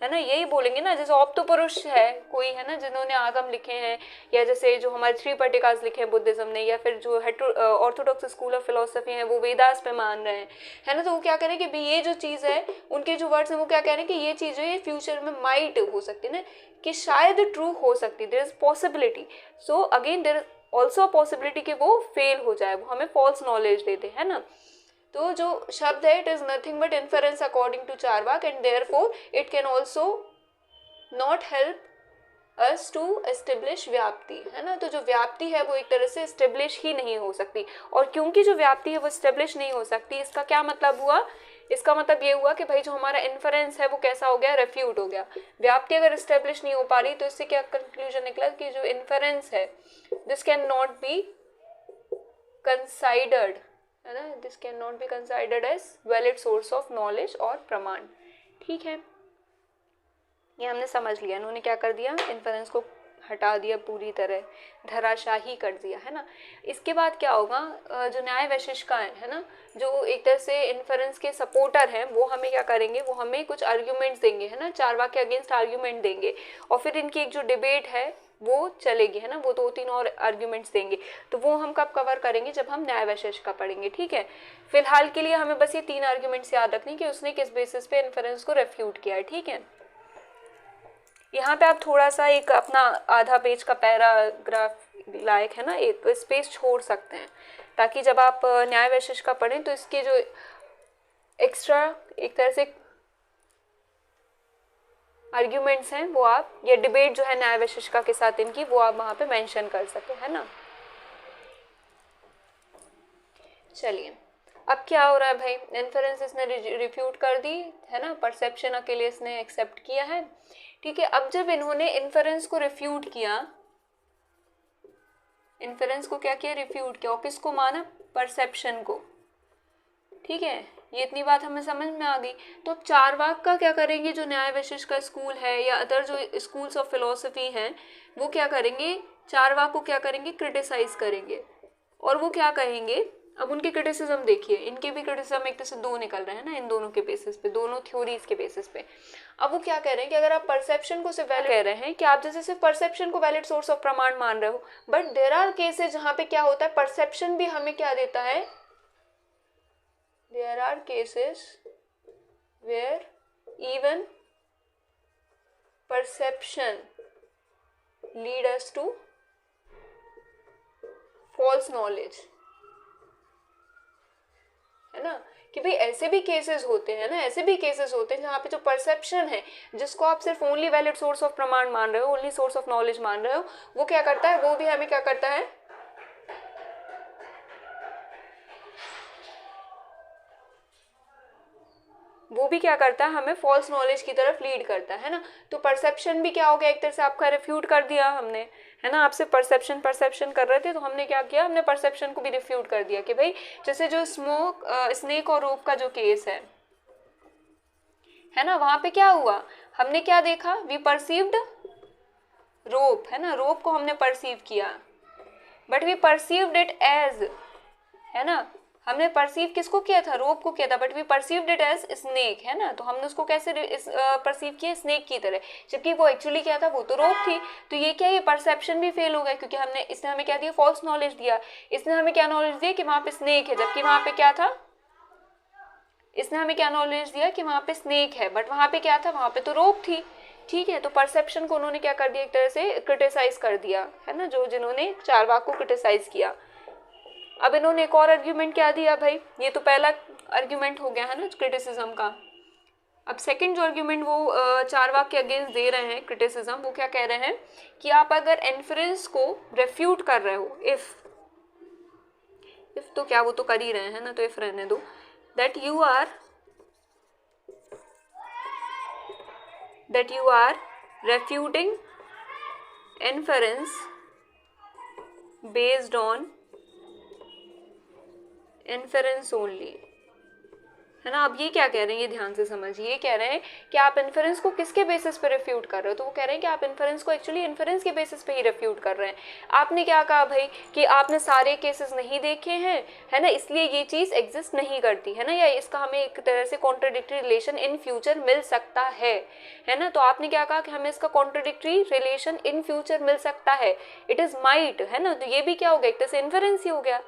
है ना। यही बोलेंगे ना, जैसे औपतपुरुष है कोई, है ना, जिन्होंने आगम लिखे हैं, या जैसे जो हमारे 3 पर्टिकास लिखे हैं बुद्धिज्म ने, या फिर जो ऑर्थोडॉक्स स्कूल ऑफ फिलोसफी है वो वेदास पे मान रहे हैं, है ना। तो वो क्या कह रहे हैं कि भाई ये जो चीज़ है, उनके जो वर्ड्स हैं वो क्या कह रहे हैं कि ये चीज़ जो है फ्यूचर में माइट हो सकती है ना, कि शायद ट्रू हो सकती, there is possibility. So again there is also possibility कि वो फेल हो जाए, वो हमें फॉल्स नॉलेज देते, है ना। तो जो शब्द है it is nothing but inference according to Charvaka, and therefore it can also not help us to establish vyapti, है ना। तो जो व्याप्ति है वो एक तरह से एस्टेब्लिश ही नहीं हो सकती, और क्योंकि जो व्याप्ति है वो एस्टेब्लिश नहीं हो सकती, इसका क्या मतलब हुआ, इसका मतलब ये हुआ कि भाई जो हमारा इन्फरेंस है वो कैसा हो गया, रेफ्यूट हो गया। व्याप्ति अगर एस्टेब्लिश नहीं हो पा रही तो इससे क्या कंक्लूजन निकला कि जो इन्फरेंस है this can not be considered, है ना, this can not be considered as valid source of knowledge और प्रमाण, ठीक है। ये हमने समझ लिया, इन्होंने क्या कर दिया, इन्फरेंस को हटा दिया, पूरी तरह धराशाही कर दिया, है ना। इसके बाद क्या होगा, जो न्याय वैशेषिका है ना, जो एक तरह से इन्फरेंस के सपोर्टर हैं, वो हमें क्या करेंगे, वो हमें कुछ आर्ग्यूमेंट्स देंगे, है ना, चार्वाक के अगेंस्ट आर्ग्यूमेंट देंगे, और फिर इनकी एक जो डिबेट है वो चलेगी, है ना, वो 2-3 और आर्ग्यूमेंट्स देंगे। तो वो हम कब कवर करेंगे, जब हम न्याय वैशेषिका पढ़ेंगे, ठीक है। फिलहाल के लिए हमें बस ये 3 आर्ग्यूमेंट्स याद रखने कि उसने किस बेसिस पे इन्फरेंस को रेफ्यूट किया है, ठीक है। यहाँ पे आप थोड़ा सा एक अपना आधा पेज का पैराग्राफ लायक, है ना, एक स्पेस छोड़ सकते हैं, ताकि जब आप न्याय वैशेषिका पढ़ें तो इसके जो एक्स्ट्रा एक तरह से आर्ग्यूमेंट्स हैं वो आप, या डिबेट जो है न्याय वैशेषिका के साथ इनकी, वो आप वहाँ पे मेंशन कर सके, है ना। चलिए अब क्या हो रहा है भाई, इन्फरेंस इसने रिफ्यूट कर दी, है ना, परसेप्शन अकेले इसने एक्सेप्ट किया है, ठीक है। अब जब इन्होंने इन्फरेंस को रिफ्यूट किया, इन्फरेंस को क्या किया, रिफ्यूट किया, और किसको माना, परसेप्शन को, ठीक है। ये इतनी बात हमें समझ में आ गई। तो अब चार्वाक का क्या करेंगे, जो न्याय वैशेषिका स्कूल है या अदर जो स्कूल्स ऑफ फिलोसफी हैं, वो क्या करेंगे, चार्वाक को क्या करेंगे, क्रिटिसाइज करेंगे, और वो क्या कहेंगे, अब उनके क्रिटिसिज्म देखिए, इनके भी क्रिटिसिज्म एक तरह से 2 निकल रहे हैं ना, इन दोनों के बेसिस पे, दोनों थ्योरीज के बेसिस पे। अब वो क्या कह रहे हैं कि अगर आप परसेप्शन को सिर्फ कह रहे हैं कि आप जैसे सिर्फ परसेप्शन को वैलिड सोर्स ऑफ प्रमाण मान रहे हो, बट देयर आर केसेस जहाँ पे क्या होता है, परसेप्शन भी हमें क्या देता है, there are cases where even perception lead us to false knowledge, है ना, कि भाई ऐसे भी केसेस होते हैं ना, ऐसे भी केसेस होते हैं जहाँ पे जो परसेप्शन है, जिसको आप सिर्फ ओनली वैलिड सोर्स ऑफ प्रमाण मान रहे हो, ओनली सोर्स ऑफ नॉलेज मान रहे हो, वो क्या करता है, वो भी हमें क्या करता है, वो भी क्या करता है, हमें फॉल्स नॉलेज की तरफ लीड करता है ना। तो परसेप्शन भी क्या हो गया, एक तरह से आपका रिफ्यूट कर दिया हमने, है ना। आपसे परसेप्शन कर रहे थे तो हमने क्या किया, हमने परसेप्शन को भी रिफ्यूट कर दिया कि भाई जैसे जो स्नेक और रोप का जो केस है ना, वहां पे क्या हुआ, हमने क्या देखा, वी परसीव्ड रोप, है ना, रोप को हमने परसीव किया, but we perceived it as, है ना, हमने परसीव किसको किया था, रोप को किया था, but we perceived it as snake, है ना। तो हमने उसको कैसे परसीव किया, स्नेक की तरह, जबकि वो एक्चुअली क्या था, वो तो रोप थी। तो ये क्या, ये परसेप्शन भी फेल हो गया, क्योंकि इसने हमें क्या दिया, फॉल्स नॉलेज दिया। इसने हमें क्या नॉलेज दिया कि वहां पे स्नेक है, जबकि वहां पे क्या था, इसने हमें क्या नॉलेज दिया कि वहां पे स्नेक है, बट वहां पे क्या था, वहां पे तो रोप थी। ठीक है, तो परसेप्शन को उन्होंने क्या कर दिया, एक तरह से क्रिटिसाइज कर दिया, है ना, जिन्होंने चारवाक को क्रिटिसाइज किया। अब इन्होंने एक और आर्ग्यूमेंट क्या दिया भाई, ये तो पहला आर्ग्यूमेंट हो गया है ना क्रिटिसिज्म का। अब सेकंड जो आर्ग्यूमेंट वो चारवाक के अगेंस्ट दे रहे हैं क्रिटिसिज्म, वो क्या कह रहे हैं कि आप अगर इन्फरेंस को रेफ्यूट कर रहे हो, इफ तो क्या, वो तो कर ही रहे हैं ना, तो इफ रहने दो, that you are refuting inference based on inference only, है ना। अब ये क्या कह रहे हैं, ये ध्यान से समझिए, ये कह रहे हैं कि आप इन्फरेंस को किसके बेसिस पे रिफ्यूट कर रहे हो, तो वो कह रहे हैं कि आप इन्फरेंस को एक्चुअली इन्फरेंस के बेसिस पे ही रिफ्यूट कर रहे हैं। आपने क्या कहा भाई कि आपने सारे केसेस नहीं देखे हैं, है ना, इसलिए ये चीज एग्जिस्ट नहीं करती, है ना, या इसका हमें एक तरह से कॉन्ट्राडिक्टरी रिलेशन इन फ्यूचर मिल सकता है ना। तो आपने क्या कहा कि हमें इसका कॉन्ट्राडिक्टरी रिलेशन इन फ्यूचर मिल सकता है, इट इज माइट, है ना। तो ये भी क्या हो गया, एक तरह से इन्फरेंस ही हो गया।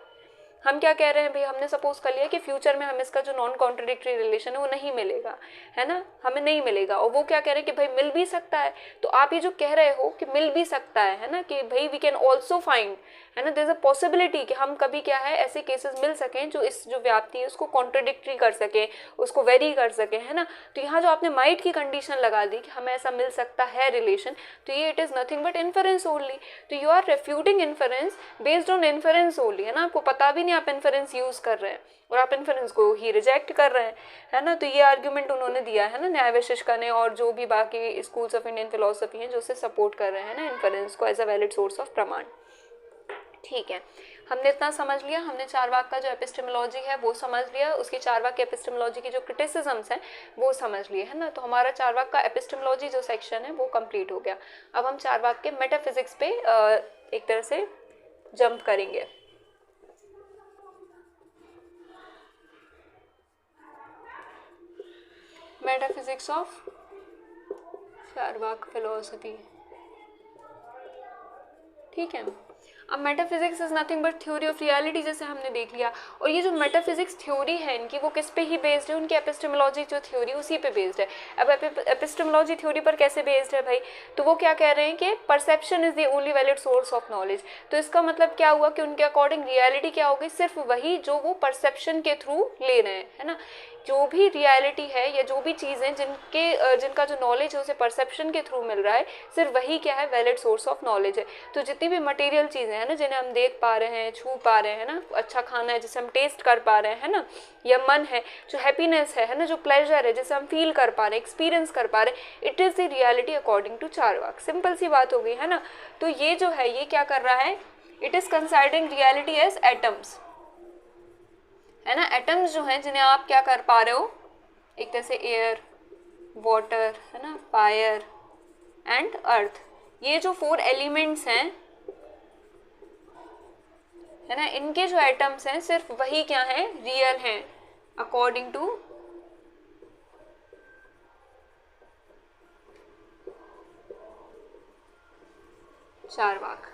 हम क्या कह रहे हैं भाई, हमने सपोज कर लिया कि फ्यूचर में हमें इसका जो नॉन कॉन्ट्राडिक्टरी रिलेशन है वो नहीं मिलेगा, है ना, हमें नहीं मिलेगा, और वो क्या कह रहे हैं कि भाई मिल भी सकता है। तो आप ये जो कह रहे हो कि मिल भी सकता है ना, कि भाई वी कैन ऑल्सो फाइंड, है ना, देयर इज अ पॉसिबिलिटी कि हम कभी क्या है ऐसे केसेस मिल सकें जो इस जो व्याप्ति है उसको कॉन्ट्राडिक्टरी कर सके, उसको वेरी कर सके, है ना। तो यहाँ जो आपने माइट की कंडीशन लगा दी कि हमें ऐसा मिल सकता है रिलेशन, तो ये it is nothing but inference only. तो you are refuting inference based on inference only, है ना, आपको पता भी नहीं आप इन्फरेंस यूज कर रहे हैं और आप इन्फरेंस को ही रिजेक्ट कर रहे हैं, है ना। तो ये आर्ग्यूमेंट उन्होंने दिया है ना न्याय वशिष्ठा ने, और जो भी बाकी स्कूल्स ऑफ इंडियन फिलोसफी हैं जो उसे सपोर्ट कर रहे हैं ना इन्फरेंस को as a valid source of pramana. ठीक है, हमने इतना समझ लिया, हमने चारवाक का जो एपिस्टेमोलॉजी है वो समझ लिया, उसकी चारवाक की एपिस्टेमोलॉजी की जो क्रिटिसिज्म्स हैं वो समझ लिए, है ना। तो हमारा चारवाक का एपिस्टेमोलॉजी जो सेक्शन है वो कंप्लीट हो गया। अब हम चारवाक के मेटाफिजिक्स पे एक तरह से जंप करेंगे। मेटाफिजिक्स ऑफ चारवाक फिलोसफी, ठीक है। अब metaphysics is nothing but theory of reality, जैसे हमने देख लिया। और ये जो मेटाफिजिक्स थ्योरी है इनकी, वो किस पे ही बेस्ड है, उनकी एपिस्टेमोलॉजी जो थ्योरी उसी पे बेस्ड है। अब एपिस्टेमोलॉजी थ्योरी पर कैसे बेस्ड है भाई, तो वो क्या कह रहे हैं कि perception is the only valid source of knowledge. तो इसका मतलब क्या हुआ कि उनके अकॉर्डिंग रियलिटी क्या होगी, सिर्फ वही जो वो परसेप्शन के थ्रू ले रहे हैं, है ना। जो भी रियलिटी है या जो भी चीज़ें जिनका जो नॉलेज है उसे परसेप्शन के थ्रू मिल रहा है, सिर्फ वही क्या है, वैलिड सोर्स ऑफ नॉलेज है। तो जितनी भी मटेरियल चीज़ें हैं ना जिन्हें हम देख पा रहे हैं, छू पा रहे हैं ना, अच्छा खाना है जिसे हम टेस्ट कर पा रहे हैं ना, या मन है, जो हैप्पीनेस है ना, जो प्लेजर है जिसे हम फील कर पा रहे हैं, एक्सपीरियंस कर पा रहे हैं, it is the reality according to Charvaka. Simple सी बात हो गई, है ना। तो ये जो है ये क्या कर रहा है, it is considering reality as atoms, है ना। एटम्स जो हैं जिन्हें आप क्या कर पा रहे हो, एक तरह से एयर, वाटर, है ना, फायर एंड अर्थ, ये जो 4 एलिमेंट्स हैं, है ना, इनके जो एटम्स हैं सिर्फ वही क्या हैं, रियल हैं अकॉर्डिंग टू चारवाक।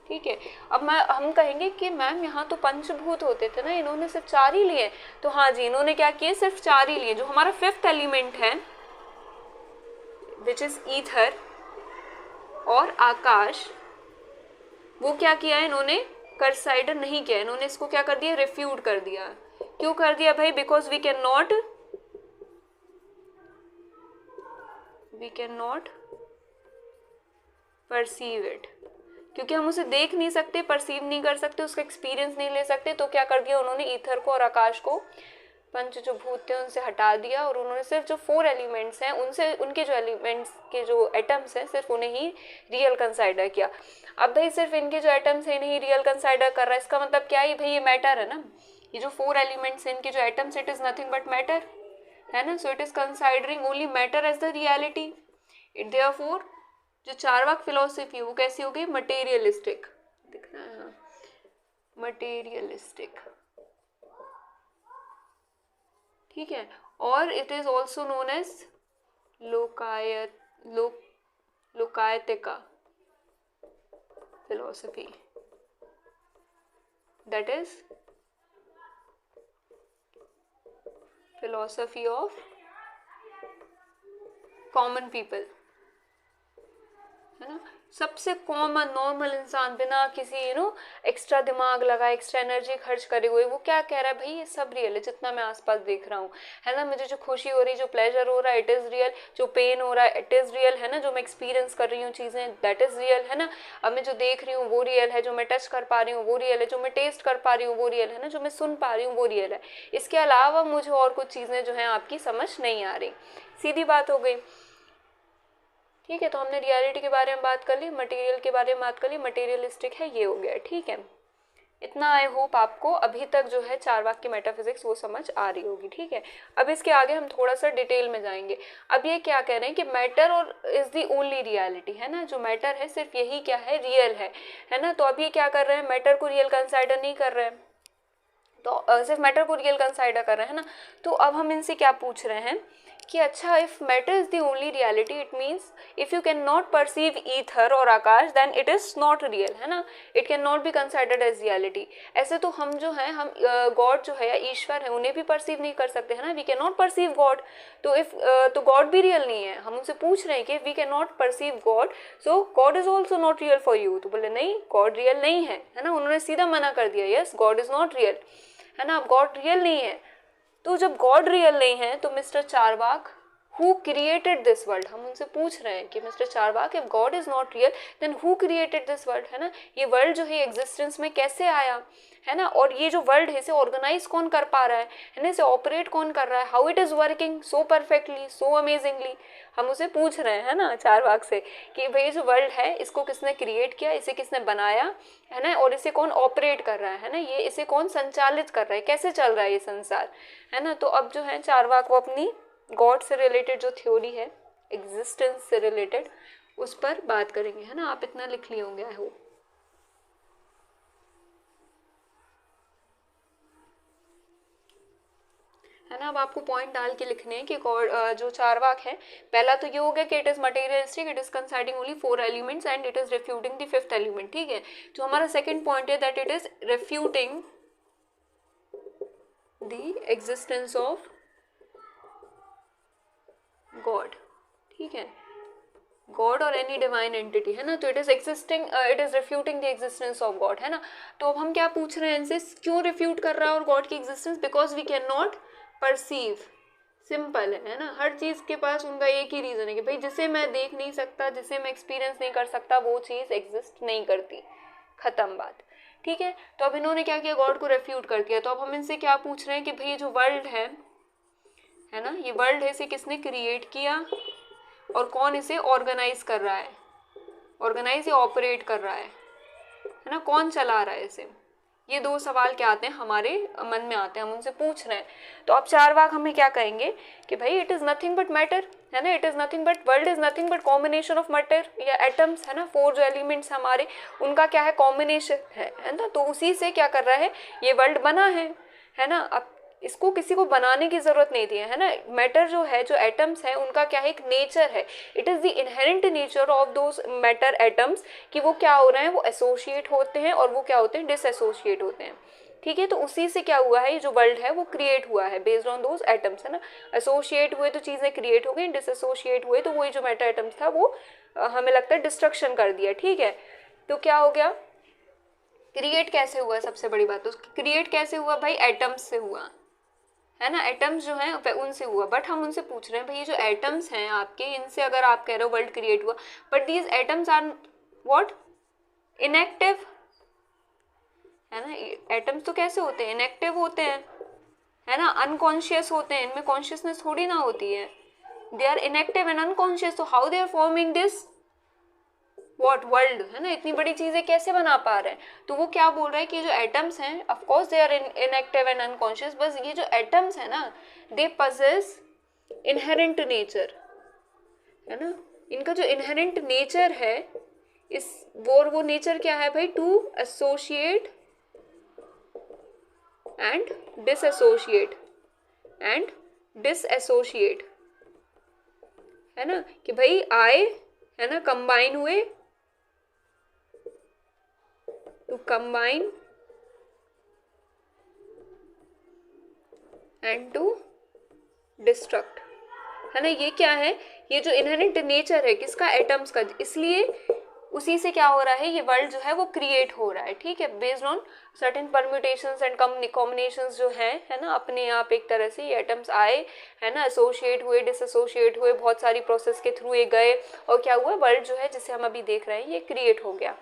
ठीक है, अब हम कहेंगे कि मैम यहाँ तो पंचभूत होते थे ना, इन्होंने सिर्फ 4 ही लिए। तो हाँ जी, इन्होंने क्या किए, सिर्फ 4 ही लिए। जो हमारा 5th एलिमेंट है विच इज ईथर और आकाश, वो क्या किया है इन्होंने, कंसिडर नहीं किया, इन्होंने इसको क्या कर दिया, रिफ्यूट कर दिया। क्यों कर दिया भाई, because we can not perceive it, क्योंकि हम उसे देख नहीं सकते, परसीव नहीं कर सकते, उसका एक्सपीरियंस नहीं ले सकते। तो क्या कर दिया उन्होंने, ईथर को और आकाश को पंच जो भूत थे उनसे हटा दिया और उन्होंने सिर्फ जो 4 एलिमेंट्स हैं उनसे, उनके जो एलिमेंट्स के जो एटम्स हैं सिर्फ उन्हें ही रियल कंसाइडर किया। अब भाई सिर्फ इनके जो एटम्स हैं इन्हें ही रियल कंसाइडर कर रहा है, इसका मतलब क्या है भाई, ये मैटर है ना, ये जो 4 एलिमेंट्स हैं इनके जो atoms, it is nothing but matter, है ना। So it is considering only matter as the reality. Therefore जो चारवाक फिलोसफी वो कैसी हो गई, मटेरियलिस्टिक, दिख रहा है, मटेरियलिस्टिक, ठीक है। और it is also known as Lokayatika philosophy, that is philosophy of common people, है ना। सबसे कॉमन नॉर्मल इंसान बिना किसी एक्स्ट्रा दिमाग लगाए, एक्स्ट्रा एनर्जी खर्च करे हुए वो क्या कह रहा है, भाई ये सब रियल है जितना मैं आसपास देख रहा हूँ, है ना। मुझे जो खुशी हो रही, जो प्लेजर हो रहा है, इट इज़ रियल। जो पेन हो रहा है, इट इज़ रियल, है ना। जो मैं एक्सपीरियंस कर रही हूँ चीज़ें, दैट इज़ रियल, है ना। अब मैं जो देख रही हूँ वो रियल है, जो मैं टच कर पा रही हूँ वो रियल है, जो मैं टेस्ट कर पा रही हूँ वो रियल है ना, जो मैं सुन पा रही हूँ वो रियल है। इसके अलावा मुझे और कुछ चीज़ें जो हैं आपकी समझ नहीं आ रही, सीधी बात हो गई, ठीक है। तो हमने रियलिटी के बारे में बात कर ली, मटेरियल के बारे में बात कर ली, मटेरियलिस्टिक है, ये हो गया, ठीक है। इतना आई होप आपको अभी तक जो है चारवाक की मेटाफिजिक्स वो समझ आ रही होगी, ठीक है। अब इसके आगे हम थोड़ा सा डिटेल में जाएंगे। अब ये क्या कह रहे हैं कि मैटर और इज दी ओनली रियलिटी, है ना। जो मैटर है सिर्फ यही क्या है, रियल है ना। तो अब ये क्या कर रहे हैं, मैटर को रियल कंसाइडर नहीं कर रहे हैं, तो सिर्फ मैटर को रियल कंसाइडर कर रहे हैं ना। तो अब हम इनसे क्या पूछ रहे हैं कि अच्छा, if matter is the only reality, it means if you can not perceive ether और akash, then it is not real, है ना। It can not be considered as reality. ऐसे तो हम जो है, हम गॉड जो है या ईश्वर है उन्हें भी परसीव नहीं कर सकते, है ना। We can not perceive God, तो इफ तो गॉड भी रियल नहीं है। हम उनसे पूछ रहे हैं कि we can not perceive God, so God is also not real for you. तो बोले नहीं, गॉड रियल नहीं है ना। उन्होंने सीधा मना कर दिया, yes God is not real, है ना। अब गॉड रियल नहीं है, तो जब गॉड रियल नहीं है तो mister Charvaka, who created this world, हम उनसे पूछ रहे हैं कि mister Charvaka, if God is not real then who created this world, है ना। ये वर्ल्ड जो है एग्जिस्टेंस में कैसे आया, है ना। और ये जो वर्ल्ड है इसे ऑर्गेनाइज कौन कर पा रहा है ना, इसे ऑपरेट कौन कर रहा है, how it is working so perfectly, so amazingly, हम उसे पूछ रहे हैं ना चारवाक से कि भाई जो वर्ल्ड है इसको किसने क्रिएट किया, इसे किसने बनाया, है ना, और इसे कौन ऑपरेट कर रहा है ना, ये इसे कौन संचालित कर रहा है, कैसे चल रहा है ये संसार, है ना। तो अब जो है चारवाक वो अपनी गॉड से रिलेटेड जो थ्योरी है, एग्जिस्टेंस से रिलेटेड, उस पर बात करेंगे, है ना। आप इतना लिख लिए होंगे आई होप, है ना। अब आपको पॉइंट डाल के लिखने हैं कि जो चारवाक है, पहला तो ये हो गया कि it is materialistic, it is considering only 4 elements and it is refuting the 5th element, ठीक है। जो हमारा सेकंड पॉइंट है that it is refuting the existence of God, ठीक है, गॉड और एनी डिवाइन एंटिटी, है ना। तो it is existing, it is refuting the existence of God, है ना। तो अब हम क्या पूछ रहे हैं इनसे, क्यों रिफ्यूट कर रहा है और गॉड की existence, because we can not perceive, simple है ना। हर चीज के पास उनका एक ही रीजन है कि भाई जिसे मैं देख नहीं सकता, जिसे मैं एक्सपीरियंस नहीं कर सकता, वो चीज एग्जिस्ट नहीं करती, खत्म बात, ठीक है। तो अब इन्होंने क्या किया, गॉड को रिफ्यूट कर दिया। तो अब हम इनसे क्या पूछ रहे हैं कि भाई जो वर्ल्ड है ना, ये वर्ल्ड है, इसे किसने क्रिएट किया और कौन इसे ऑर्गेनाइज कर रहा है, ऑर्गेनाइज या ऑपरेट कर रहा है ना, कौन चला रहा है इसे। ये 2 सवाल क्या आते हैं हमारे मन में आते हैं, हम उनसे पूछ रहे हैं। तो अब चारवाक हमें क्या कहेंगे कि भाई it is nothing but matter, है ना। It is nothing but, world is nothing but combination of matter या एटम्स, है ना। 4 जो एलिमेंट्स हमारे, उनका क्या है, कॉम्बिनेशन है ना। तो उसी से क्या कर रहा है, ये वर्ल्ड बना है ना। अब इसको किसी को बनाने की जरूरत नहीं थी, है ना। मैटर जो है, जो एटम्स है, उनका क्या है, एक नेचर है, it is the inherent nature of those matter atoms, कि वो क्या हो रहे हैं, वो एसोसिएट होते हैं और वो क्या होते हैं, डिसएसोसिएट होते हैं, ठीक है। तो उसी से क्या हुआ है, ये जो वर्ल्ड है वो क्रिएट हुआ है बेस्ड ऑन दोज एटम्स, है ना। एसोसिएट हुए तो चीजें क्रिएट हो गई, डिसएसोसिएट हुए तो वही जो मैटर एटम्स था वो हमें लगता है डिस्ट्रक्शन कर दिया, ठीक है। तो क्या हो गया, क्रिएट कैसे हुआ, सबसे बड़ी बात तो क्रिएट कैसे हुआ भाई, एटम्स से हुआ, है ना। एटम्स जो हैं उनसे हुआ। बट हम उनसे पूछ रहे हैं भाई ये जो एटम्स हैं आपके, इनसे अगर आप कह रहे हो वर्ल्ड क्रिएट हुआ, but these atoms are what, inactive, है ना। एटम्स तो कैसे होते हैं, इनएक्टिव होते हैं, है ना, अनकॉन्शियस होते हैं, इनमें कॉन्शियसनेस थोड़ी ना होती है, they are inactive and unconscious, तो how they are forming this what world, है ना, इतनी बड़ी चीजें कैसे बना पा रहे हैं। तो वो क्या बोल रहा है कि जो एटम्स हैं of course they are inactive and unconscious, बस ये जो एटम्स है ना दे पजेस इनहेरेंट नेचर, है ना, इनका जो इनहेरेंट नेचर है इस वो नेचर क्या है भाई, टू एसोशिएट एंड डिसएसोशिएट है ना, कि भाई आए, है ना, कंबाइन हुए, to combine and to destruct, है ना, ये क्या है, ये जो इनहेरेंट नेचर है किसका, एटम्स का, इसलिए उसी से क्या हो रहा है, ये वर्ल्ड जो है वो क्रिएट हो रहा है, ठीक है, based on certain permutations and combinations जो है ना, अपने आप एक तरह से ये एटम्स आए, है ना, एसोशिएट हुए, डिसएसोशिएट हुए, बहुत सारी प्रोसेस के थ्रू ये गए, और क्या हुआ, वर्ल्ड जो है जिसे हम अभी देख रहे हैं ये क्रिएट हो गया,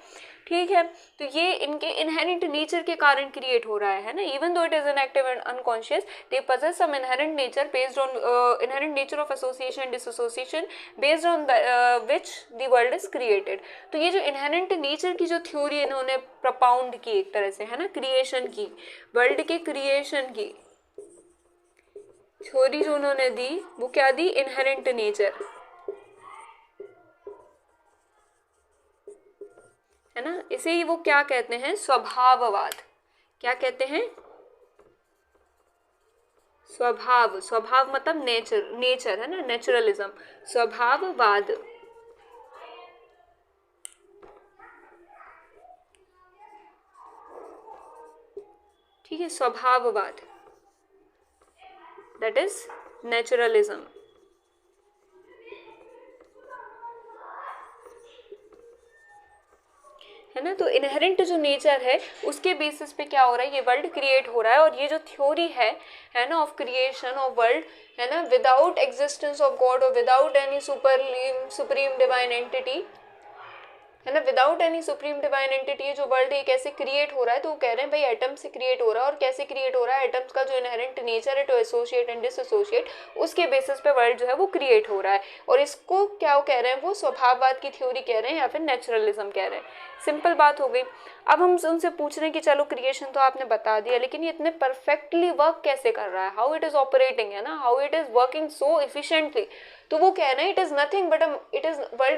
ठीक है। तो ये इनके इनहेरेंट नेचर के कारण क्रिएट हो रहा है ना, even though it is inactive and unconscious, they possess some inherent nature based on inherent nature of association dissociation based on which the world is created. तो ये जो इनहेरेंट नेचर की जो थ्योरी इन्होंने प्रपाउंड की एक तरह से, है ना, क्रिएशन की, वर्ल्ड के क्रिएशन की थ्योरी जो उन्होंने दी वो क्या दी, इनहेरेंट नेचर, है ना, इसे ही वो क्या कहते हैं, स्वभाववाद, क्या कहते हैं, स्वभाव मतलब नेचर है ना, नेचुरलिज्म, स्वभाववाद, ठीक है, स्वभाववाद, दैट इज नेचुरलिज्म, है ना। तो इनहेरेंट जो नेचर है उसके बेसिस पे क्या हो रहा है, ये वर्ल्ड क्रिएट हो रहा है, और ये जो थ्योरी है ना, ऑफ क्रिएशन ऑफ वर्ल्ड, है ना, विदाउट एग्जिस्टेंस ऑफ गॉड और without any supreme divine entity, है ना, without any supreme divine entity जो वर्ल्ड ये कैसे क्रिएट हो रहा है, तो वो कह रहे हैं भाई एटम से क्रिएट हो रहा है, और कैसे क्रिएट हो रहा है, एटम्स का जो इनहेरेंट नेचर है टू एसोसिएट एंड डिसएसोसिएट, उसके बेसिस पे वर्ल्ड जो है वो क्रिएट हो रहा है, और इसको क्या वो कह रहे हैं, वो स्वभाववाद की थ्योरी कह रहे हैं या फिर नेचुरलिज्म कह रहे हैं। सिंपल बात हो गई। अब हम उनसे पूछ रहे हैं कि चलो क्रिएशन तो आपने बता दिया, लेकिन ये इतने परफेक्टली वर्क कैसे कर रहा है, हाउ इट इज ऑपरेटिंग, है ना, how it is working so efficiently. तो वो कह रहे हैं world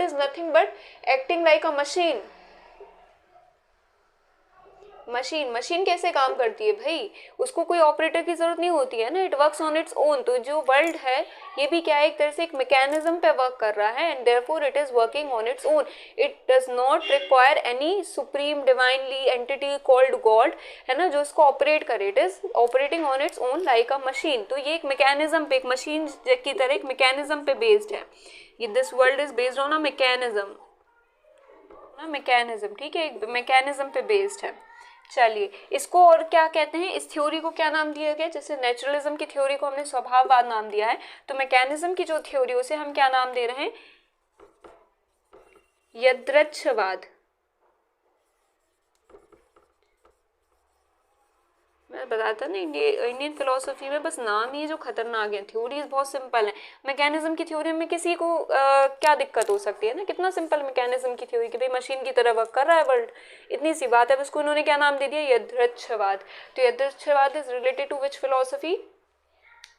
is nothing but acting like a machine कैसे काम करती है भाई, उसको कोई ऑपरेटर की जरूरत नहीं होती है ना, it works on its own. तो जो वर्ल्ड है ये भी क्या है, एक तरह से एक मैकेनिज्म पे वर्क कर रहा है, and therefore it is working on its own, it does not require any supreme divinely entity called God, है ना, जो इसको ऑपरेट करे, it is operating on its own like a machine. तो ये एक मैकेनिज्म पे, एक मशीन की तरह एक मैकेनिज्म पे बेस्ड है, ये this world is based on a mechanism, ठीक है, एक मैकेनिज्म पे बेस्ड है। चलिए इसको और क्या कहते हैं, इस थ्योरी को क्या नाम दिया गया, जैसे नेचुरलिज्म की थ्योरी को हमने स्वभाववाद नाम दिया है, तो मैकेनिज्म की जो थ्योरी उसे हम क्या नाम दे रहे हैं, यदृच्छवाद। मैं बताता ना, इंडियन फिलोसफी में बस नाम ही जो खतरनाक है, थ्योरीज बहुत सिंपल है। मैकेनिज्म की थ्योरी में किसी को क्या दिक्कत हो सकती है ना, कितना सिंपल मैकेनिज्म की थ्योरी, कि भाई मशीन की तरह वर्क कर रहा है वर्ल्ड, इतनी सी बात है। उसको उन्होंने क्या नाम दे दिया, यदृच्छवाद। तो yadrichhavada is related to which philosophy,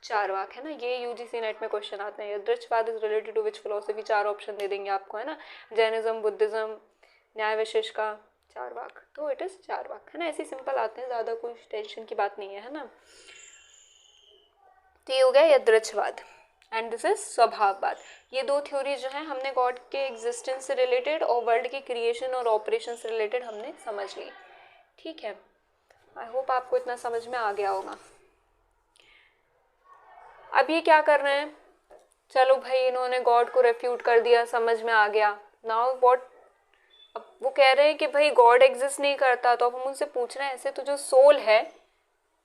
Charvaka, है ना, ये यूजीसी नेट में क्वेश्चन आते हैं, yadrichhavada is related to which philosophy, 4 option दे देंगे आपको, है ना, जैनिज्म, बुद्धिज्म, न्याय वैशेषिक, चारवाक। तो इट इज चारवाक, है ना, ऐसे सिंपल आते हैं, ज्यादा कोई टेंशन की बात नहीं है ना। तो ये हो गया यदृच्छवाद एंड दिस इज स्वभाववाद। ये दो थ्योरी जो है हमने गॉड के एग्जिस्टेंस से रिलेटेड और वर्ल्ड की क्रिएशन और ऑपरेशन से रिलेटेड हमने समझ ली, ठीक है। आई होप आपको इतना समझ में आ गया होगा। अब ये क्या कर रहे हैं, चलो भाई इन्होंने गॉड को रेफ्यूट कर दिया, समझ में आ गया, नाउ व्हाट। अब वो कह रहे हैं कि भाई गॉड एग्जिस्ट नहीं करता, तो अब हम उनसे पूछ रहे हैं ऐसे तो जो सोल है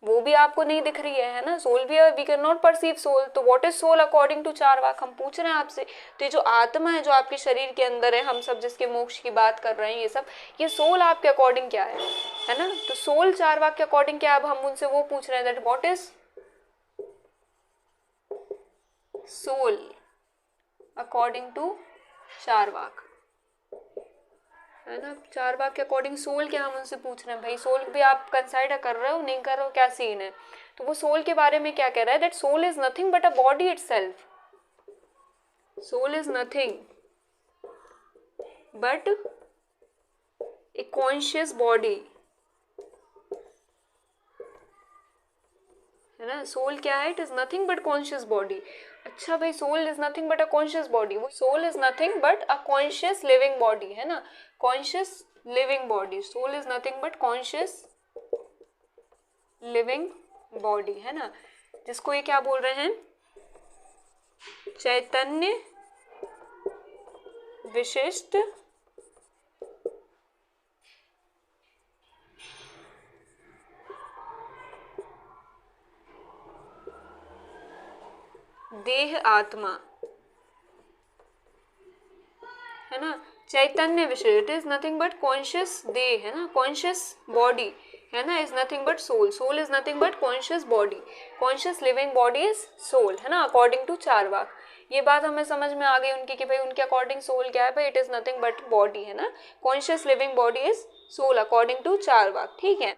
वो भी आपको नहीं दिख रही है ना, सोल भी, we can not perceive soul, तो what is soul according to Charvaka, हम पूछ रहे हैं आपसे। तो ये जो आत्मा है जो आपके शरीर के अंदर है, हम सब जिसके मोक्ष की बात कर रहे हैं, ये सब, ये सोल आपके अकॉर्डिंग क्या है ना, तो सोल चारवाक के अकॉर्डिंग क्या है, अब हम उनसे वो पूछ रहे हैं that what is soul according to Charvaka, है ना। चारवाक के अकॉर्डिंग सोल क्या हम उनसे पूछ रहे हैं, भाई सोल भी आप कंसिडर कर रहे हो नहीं कर रहे हो, क्या सीन है। तो वो सोल के बारे में क्या कह रहा है, that soul is nothing but a body itself, soul is nothing but a conscious body, है ना। सोल क्या है, it is nothing but conscious body. अच्छा भाई, soul is nothing but a conscious body, वो soul is nothing but a conscious living body, है ना, conscious living body. Soul is nothing but conscious living body, है ना, जिसको ये क्या बोल रहे हैं, चैतन्य विशिष्ट देह आत्मा, है ना, चैतन्य विषय, it is nothing but conscious देह, है ना, कॉन्शियस बॉडी, है ना, is nothing but soul, soul is nothing but conscious body, conscious living body is soul, है ना, अकॉर्डिंग टू चारवाक। ये बात हमें समझ में आ गई उनकी कि भाई उनके अकॉर्डिंग सोल क्या है, भाई it is nothing but body, है ना, conscious living body is soul according to Charvaka, ठीक है।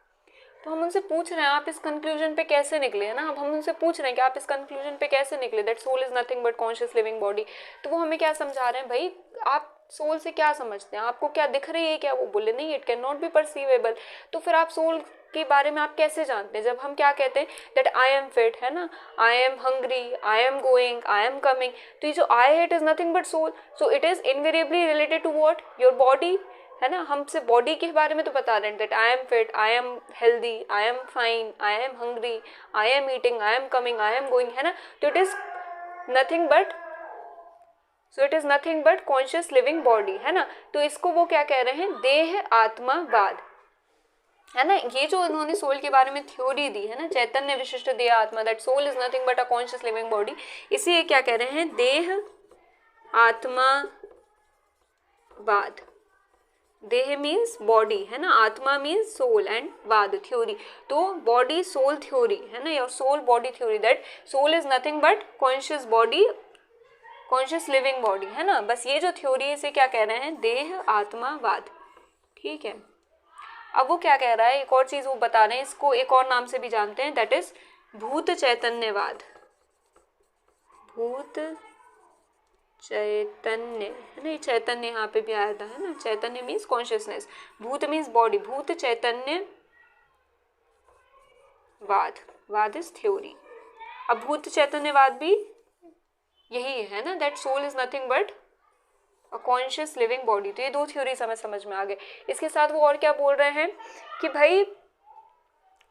तो हम उनसे पूछ रहे हैं आप इस कंक्लूजन पे कैसे निकले, है ना, अब हम उनसे पूछ रहे हैं कि आप इस कंक्लूजन पे कैसे निकले, that soul is nothing but conscious living body. तो वो हमें क्या समझा रहे हैं, भाई आप सोल से क्या समझते हैं, आपको क्या दिख रही है क्या, वो बोले नहीं, इट कैन नॉट बी परसीवेबल। तो फिर आप सोल के बारे में आप कैसे जानते हैं, जब हम क्या कहते हैं दैट आई एम फिट, है ना, I am hungry, I am going, I am coming, तो ये जो आई है it is nothing but soul, so it is invariably related to what, your body, है ना। हमसे बॉडी के बारे में तो बता रहे हैं that I am fit, I am healthy, I am fine, I am hungry, I am eating, I am coming, I am going, है ना, तो it is nothing but, so it is nothing but conscious living body, है ना। तो इसको वो क्या कह रहे हैं, देह आत्मावाद, है ना। ये जो उन्होंने सोल के बारे में थ्योरी दी है ना, चैतन्य विशिष्ट देह आत्मा, that soul is nothing but a conscious living body, इसे क्या कह रहे हैं, देह आत्मावाद। देह मीन्स बॉडी, है ना, आत्मा मीन्स सोल एंड वाद थ्योरी, तो बॉडी सोल थ्योरी, है ना, या soul body theory, that soul is nothing but conscious body, conscious living body, है ना। बस ये जो थ्योरी है इसे क्या कह रहे हैं, देह आत्मावाद, ठीक है। अब वो क्या कह रहा है, एक और चीज वो बता रहे हैं, इसको एक और नाम से भी जानते हैं, दैट इज भूत चैतन्यवाद, भूत चैतन्य, है ना, ये चैतन्य यहाँ पे भी आया था, है ना, चैतन्य मीन्स कॉन्शियसनेस, भूत मीन्स बॉडी, भूत चैतन्य वाद, वाद इज थ्योरी। अब भूत चैतन्यवाद भी यही है ना, that soul is nothing but a conscious living body. तो ये दो थ्योरीज हमें समझ में आ गए। इसके साथ वो और क्या बोल रहे हैं कि भाई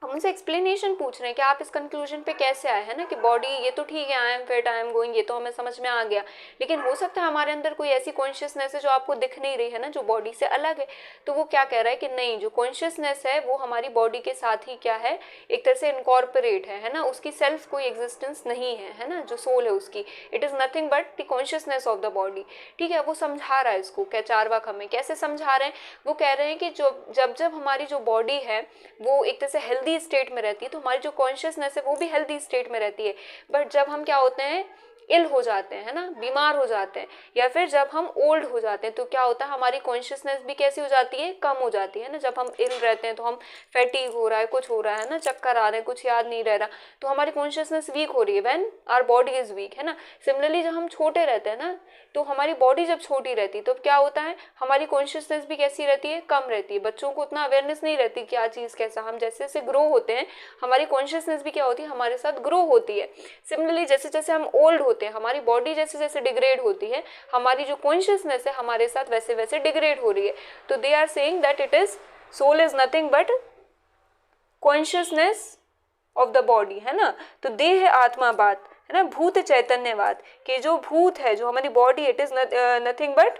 हम उनसे एक्सप्लेनेशन पूछ रहे हैं कि आप इस कंक्लूजन पे कैसे आए, है ना, कि बॉडी ये तो ठीक है, I am fit, I am going, ये तो हमें समझ में आ गया, लेकिन हो सकता है हमारे अंदर कोई ऐसी कॉन्शियसनेस है जो आपको दिख नहीं रही है ना, जो बॉडी से अलग है। तो वो क्या कह रहा है कि नहीं, जो कॉन्शियसनेस है वो हमारी बॉडी के साथ ही क्या है, एक तरह से इनकॉर्पोरेट है ना, उसकी सेल्फ कोई एग्जिस्टेंस नहीं है ना, जो सोल है उसकी, it is nothing but the consciousness of the body, ठीक है। वो समझा रहा है इसको, क्या चारवाक हमें कैसे समझा रहे हैं, वो कह रहे हैं कि जो जब हमारी जो बॉडी है वो एक तरह से हेल्दी स्टेट में रहती है, तो हमारी जो कॉन्शियसनेस है वो भी हेल्दी स्टेट में रहती है। बट जब हम क्या होते हैं, इल हो जाते हैं, है ना, बीमार हो जाते हैं, या फिर जब हम ओल्ड हो जाते हैं, तो क्या होता है, हमारी कॉन्शियसनेस भी कैसी हो जाती है, कम हो जाती है ना। जब हम इल रहते हैं तो हम फैटीग हो रहा है, कुछ हो रहा है ना, चक्कर आ रहे हैं, कुछ याद नहीं रह रहा, तो हमारी कॉन्शियसनेस वीक हो रही है, when our body is weak, है ना। सिमिलरली जब हम छोटे रहते हैं ना, तो हमारी बॉडी जब छोटी रहती है तो क्या होता है, हमारी कॉन्शियसनेस भी कैसी रहती है, कम रहती है। बच्चों को उतना अवेयरनेस नहीं रहती क्या चीज़ कैसा, हम जैसे जैसे ग्रो होते हैं हमारी कॉन्शियसनेस भी क्या होती है, हमारे साथ ग्रो होती है। सिमिलरली जैसे जैसे हम ओल्ड होते हैं, हमारी बॉडी जैसे जैसे डिग्रेड होती है, हमारी जो कॉन्शियसनेस है हमारे साथ वैसे वैसे डिग्रेड हो रही है। तो they are saying that it is soul is nothing but consciousness of the body, है ना। तो देह आत्मा बात, है ना, भूत चैतन्यवाद, कि जो भूत है, जो हमारी body, it is nothing but,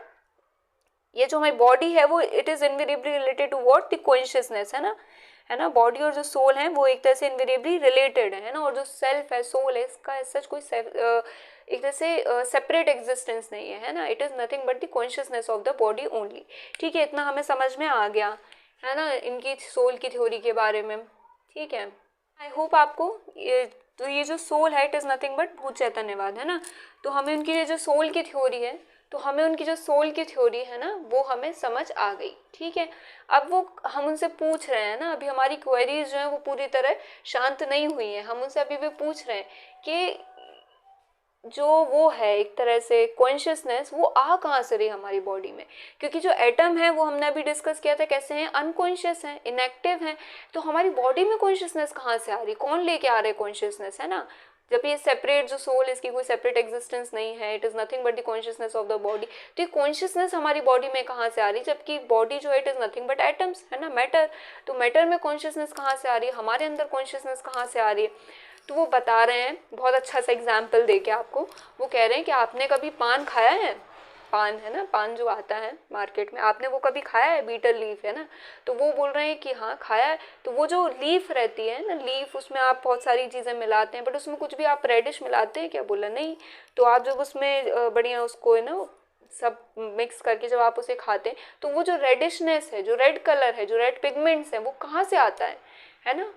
ये जो हमारी बॉडी है वो it is invariably related to what, the consciousness, है ना, बॉडी और जो सोल है वो एक तरह से इनवेरिएबली रिलेटेड है ना। और जो सेल्फ है, सोल है, इसका सच कोई एक तरह से सेपरेट एग्जिस्टेंस नहीं है ना, it is nothing but the consciousness of the body only, ठीक है। इतना हमें समझ में आ गया है ना इनकी सोल की थ्योरी के बारे में, ठीक है। आई होप आपको ये तो ये जो सोल है इट इज़ नथिंग बट भूत चैतन्यवाद, है ना। तो हमें उनकी ये जो सोल की थ्योरी है, तो हमें उनकी जो सोल की थ्योरी है ना वो हमें समझ आ गई, ठीक है। अब वो हम उनसे पूछ रहे हैं ना, अभी हमारी क्वेरीज जो है वो पूरी तरह शांत नहीं हुई हैं, हम उनसे अभी भी पूछ रहे हैं कि जो वो है एक तरह से कॉन्शियसनेस वो आ कहाँ से रही हमारी बॉडी में, क्योंकि जो एटम है वो हमने अभी डिस्कस किया था कैसे हैं, अनकॉन्शियस हैं, इनएक्टिव हैं। तो हमारी बॉडी में कॉन्शियसनेस कहाँ से आ रही, कौन लेके आ रहा है कॉन्शियसनेस, है ना। जब ये सेपरेट जो सोल, इसकी कोई सेपरेट एग्जिस्टेंस नहीं है, it is nothing but the consciousness of the body. तो ये कॉन्शियसनेस हमारी बॉडी में कहाँ से आ रही, जबकि बॉडी जो है it is nothing but atoms, है ना, मैटर। तो मैटर में कॉन्शियसनेस कहाँ से आ रही है, हमारे अंदर कॉन्शियसनेस कहाँ से आ रही है। तो वो बता रहे हैं बहुत अच्छा सा एग्जाम्पल दे के आपको, वो कह रहे हैं कि आपने कभी पान खाया है, पान है ना, पान जो आता है मार्केट में, आपने वो कभी खाया है, बीटल लीफ, है ना। तो वो बोल रहे हैं कि हाँ खाया है। तो वो जो लीफ रहती है ना, लीफ, उसमें आप बहुत सारी चीज़ें मिलाते हैं, बट उसमें कुछ भी आप रेडिश मिलाते हैं क्या, बोला नहीं। तो आप जब उसमें बढ़िया उसको, है ना, सब मिक्स करके जब आप उसे खाते हैं तो वो जो रेडिशनेस है, जो रेड कलर है, जो रेड पिगमेंट्स है, वो कहाँ से आता है ना।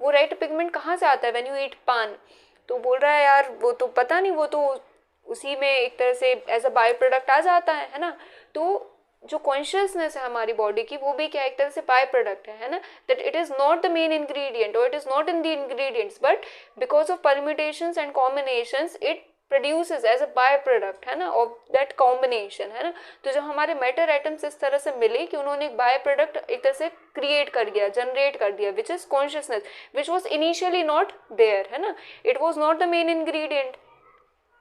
वो रेड पिगमेंट कहाँ से आता है व्हेन यू ईट पान। तो बोल रहा है यार वो तो पता नहीं, वो तो उसी में एक तरह से एज अ बाय प्रोडक्ट आ जाता है ना। तो जो कॉन्शियसनेस है हमारी बॉडी की वो भी क्या एक तरह से बाय प्रोडक्ट है ना, that it is not the main ingredient और it is not in the ingredients, but because of permutations and combinations it produces as a by product, है ना, ऑफ दैट कॉम्बिनेशन, है ना। तो जब हमारे मैटर एटम्स इस तरह से मिले कि उन्होंने एक बाय प्रोडक्ट एक तरह से क्रिएट कर दिया, जनरेट कर दिया, which is consciousness, which was initially not there, है ना, it was not the main ingredient,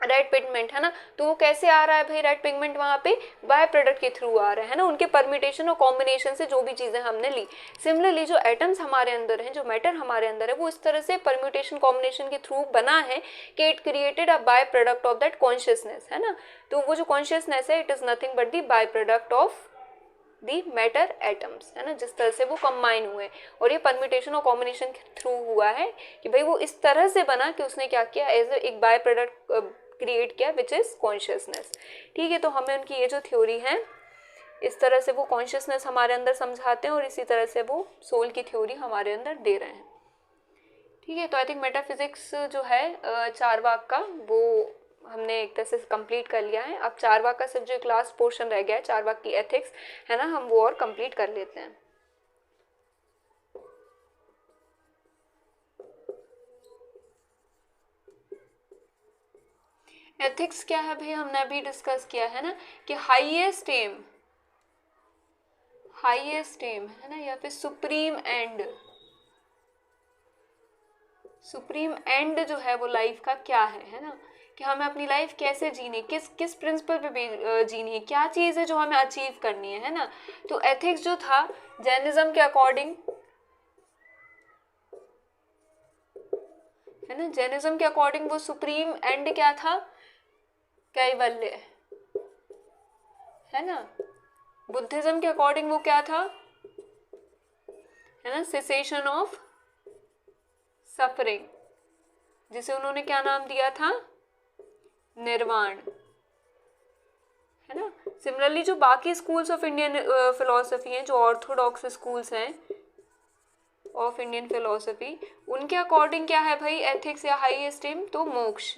red pigment, है ना। तो वो कैसे आ रहा है भाई, रेड पिगमेंट वहाँ पे बाय प्रोडक्ट के थ्रू आ रहा है ना, उनके परम्यूटेशन और कॉम्बिनेशन से जो भी चीज़ें हमने ली। सिमिलरली जो एटम्स हमारे अंदर हैं, जो मैटर हमारे अंदर है, वो इस तरह से परम्यूटेशन कॉम्बिनेशन के थ्रू बना है कि it created a by product of that consciousness, है ना। तो वो जो कॉन्शियसनेस है it is nothing but the by product of the matter atoms, है ना, जिस तरह से वो कंबाइन हुए और ये परम्यूटेशन और कॉम्बिनेशन के थ्रू हुआ है कि भाई वो इस तरह से बना कि उसने क्या किया, एज एक बाय प्रोडक्ट क्रिएट किया विच इज़ कॉन्शियसनेस, ठीक है। तो हमें उनकी ये जो थ्योरी है इस तरह से वो कॉन्शियसनेस हमारे अंदर समझाते हैं और इसी तरह से वो सोल की थ्योरी हमारे अंदर दे रहे हैं, ठीक है। तो आई थिंक मेटाफिजिक्स जो है चारवाक का वो हमने एक तरह से कंप्लीट कर लिया है। अब चारवाक का सिर्फ जो एक लास्ट पोर्शन रह गया है, चारवाक की एथिक्स, है ना, हम वो और कंप्लीट कर लेते हैं। एथिक्स क्या है भाई, हमने अभी डिस्कस किया है ना कि हाईएस्ट एम है ना, या फिर सुप्रीम एंड जो है वो लाइफ का क्या है ना, कि हमें अपनी लाइफ कैसे जीनी, किस प्रिंसिपल पे जीनी है, क्या चीज़ है जो हमें अचीव करनी है ना। तो एथिक्स जो था जैनिज्म के अकॉर्डिंग, है ना, जैनिज्म के अकॉर्डिंग वो सुप्रीम एंड क्या था, कैवल्य, है ना। बुद्धिज्म के अकॉर्डिंग वो क्या था, है ना, सेसेशन ऑफ सफरिंग, जिसे उन्होंने क्या नाम दिया था, निर्वाण, है ना। सिमिलरली जो बाकी स्कूल्स ऑफ इंडियन फिलोसफी हैं, जो ऑर्थोडॉक्स स्कूल्स हैं ऑफ इंडियन फिलोसफी, उनके अकॉर्डिंग क्या है भाई एथिक्स या हाई एस्टीम, तो मोक्ष,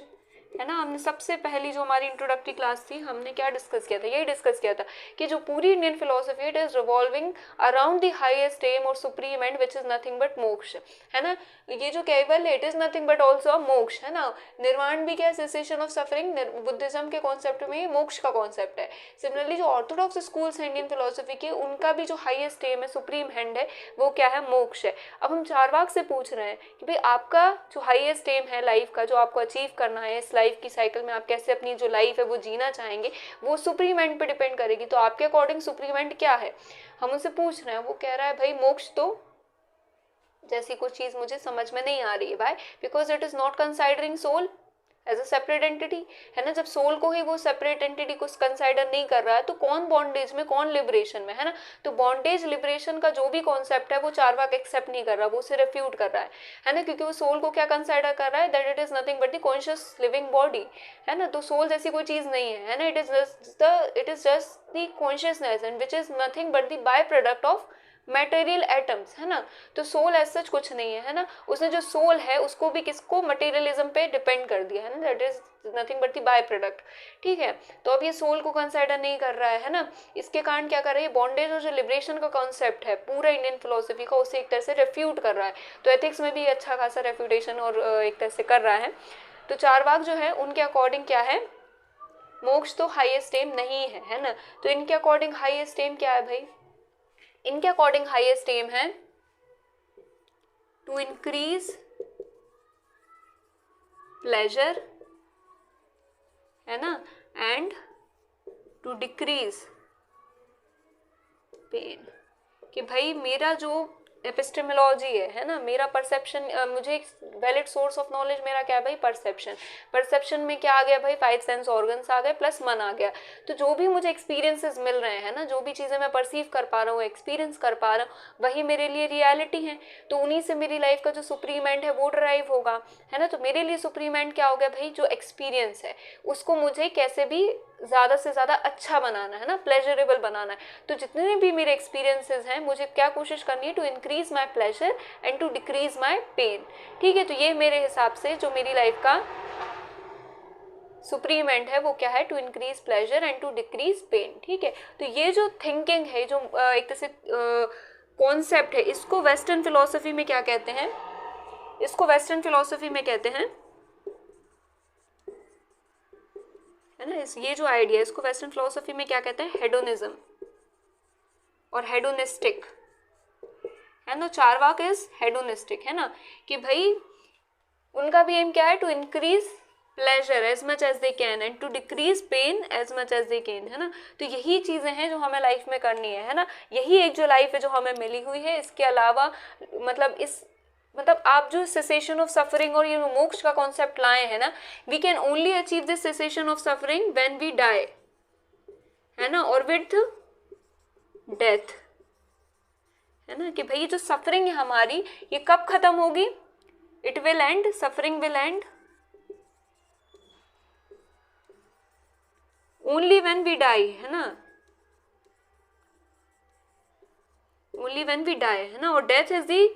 है ना। हमने सबसे पहली जो हमारी इंट्रोडक्टरी क्लास थी हमने क्या डिस्कस किया था, यही डिस्कस किया था कि जो पूरी Indian philosophy it is revolving around the highest aim और supreme end which is nothing but moksha, है ना। ये जो kaivalya it is nothing but also moksha, है ना। निर्वाण भी क्या है, सेसेशन ऑफ सफरिंग, बुद्धिज्म के कॉन्सेप्ट में मोक्ष का कॉन्सेप्ट है। सिमिलरली जो ऑर्थोडॉक्स स्कूल्स हैं इंडियन फिलोसफी के, उनका भी जो हाईएस्ट एम है, सुप्रीम एंड है, वो क्या है, मोक्ष है। अब हम चारवाक से पूछ रहे हैं कि भाई आपका जो हाईएस्ट एम है लाइफ का, जो आपको अचीव करना है इस लाइफ की साइकिल में, आप कैसे अपनी जो लाइफ है वो जीना चाहेंगे, वो सुप्रीम एंड पे डिपेंड करेगी। तो आपके अकॉर्डिंग सुप्रीम एंड क्या है, हम उनसे पूछ रहे हैं। वो कह रहा है भाई मोक्ष तो जैसी कुछ चीज मुझे समझ में नहीं आ रही है भाई, because it is not considering soul as a separate entity, है ना। जब सोल को ही वो सेपरेट एंटिटी को कंसाइडर नहीं कर रहा है तो कौन बॉन्डेज में, कौन लिबरेशन में, है ना। तो बॉन्डेज लिबरेशन का जो भी कॉन्सेप्ट है वो चारवाक एक्सेप्ट नहीं कर रहा, वो उसे रिफ्यूट कर रहा है ना, क्योंकि वो सोल को क्या कंसाइडर कर रहा है, that it is nothing but the conscious living body, है ना। तो सोल जैसी कोई चीज नहीं है ना, it is just the consciousness and which is nothing but the by product of material atoms, है ना। तो सोल एज सच कुछ नहीं है ना। उसने जो सोल है उसको भी किसको, मटेरियलिज्म पे डिपेंड कर दिया है ना, that is nothing but the by product, ठीक है। तो अब ये सोल को कंसिडर नहीं कर रहा है ना। इसके कारण क्या कर रहा है, बॉन्डेज और जो लिबरेशन का कॉन्सेप्ट है पूरा इंडियन फिलोसफी का, उसे एक तरह से रेफ्यूट कर रहा है। तो एथिक्स में भी अच्छा खासा रेफ्यूटेशन और एक तरह से कर रहा है। तो चारवाक जो है उनके अकॉर्डिंग क्या है, मोक्ष तो हाईएस्ट एम नहीं है ना। तो इनके अकॉर्डिंग हाईएस्ट एम क्या है भाई, इनके अकॉर्डिंग हाईएस्ट एम है टू इंक्रीज प्लेजर, है ना, एंड टू डिक्रीज पेन। कि भाई मेरा जो एपिस्टेमोलॉजी है ना, मेरा परसेप्शन, मुझे एक वैलिड सोर्स ऑफ नॉलेज मेरा क्या है भाई, परसेप्शन। परसेप्शन में क्या आ गया भाई, 5 सेंस ऑर्गन्स आ गए प्लस मन आ गया। तो जो भी मुझे एक्सपीरियंसेस मिल रहे हैं ना, जो भी चीज़ें मैं परसीव कर पा रहा हूँ, एक्सपीरियंस कर पा रहा हूँ, वही मेरे लिए रियलिटी है। तो उन्हीं से मेरी लाइफ का जो सुप्रीम एंड है वो ड्राइव होगा, है ना। तो मेरे लिए सुप्रीम एंड क्या हो गया भाई, जो एक्सपीरियंस है उसको मुझे कैसे भी ज़्यादा से ज़्यादा अच्छा बनाना है ना, प्लेजरेबल बनाना है। तो जितने भी मेरे एक्सपीरियंसेस हैं मुझे क्या कोशिश करनी है, to increase my pleasure and to decrease my pain, ठीक है। तो ये मेरे हिसाब से जो मेरी लाइफ का सुप्रीम एंड है वो क्या है, to increase pleasure and to decrease pain, ठीक है। तो ये जो थिंकिंग है, जो एक तरह से कॉन्सेप्ट है, इसको वेस्टर्न फिलोसफी में क्या कहते हैं, इसको वेस्टर्न फिलोसफी में कहते हैं, है ना। ये जो आइडिया है इसको वेस्टर्न फिलोसफी में क्या कहते हैं, हेडोनिज्म और हेडोनिस्टिक, है ना। चारवाक इज हेडोनिस्टिक, है ना, कि भाई उनका भी एम क्या है, to increase pleasure as much as they can and to decrease pain as much as they can, है ना। तो यही चीज़ें हैं जो हमें लाइफ में करनी है ना। यही एक जो लाइफ है जो हमें मिली हुई है। इसके अलावा मतलब आप जो सेसेशन ऑफ सफरिंग और ये मोक्ष का कॉन्सेप्ट लाए हैं ना, we can only achieve this cessation of suffering when we die, है ना, और विद डेथ, है ना। कि भाई जो सफरिंग है हमारी ये कब खत्म होगी, it will end, suffering will end only when we die, है ना, ओनली व्हेन वी डाई, है ना। और death is the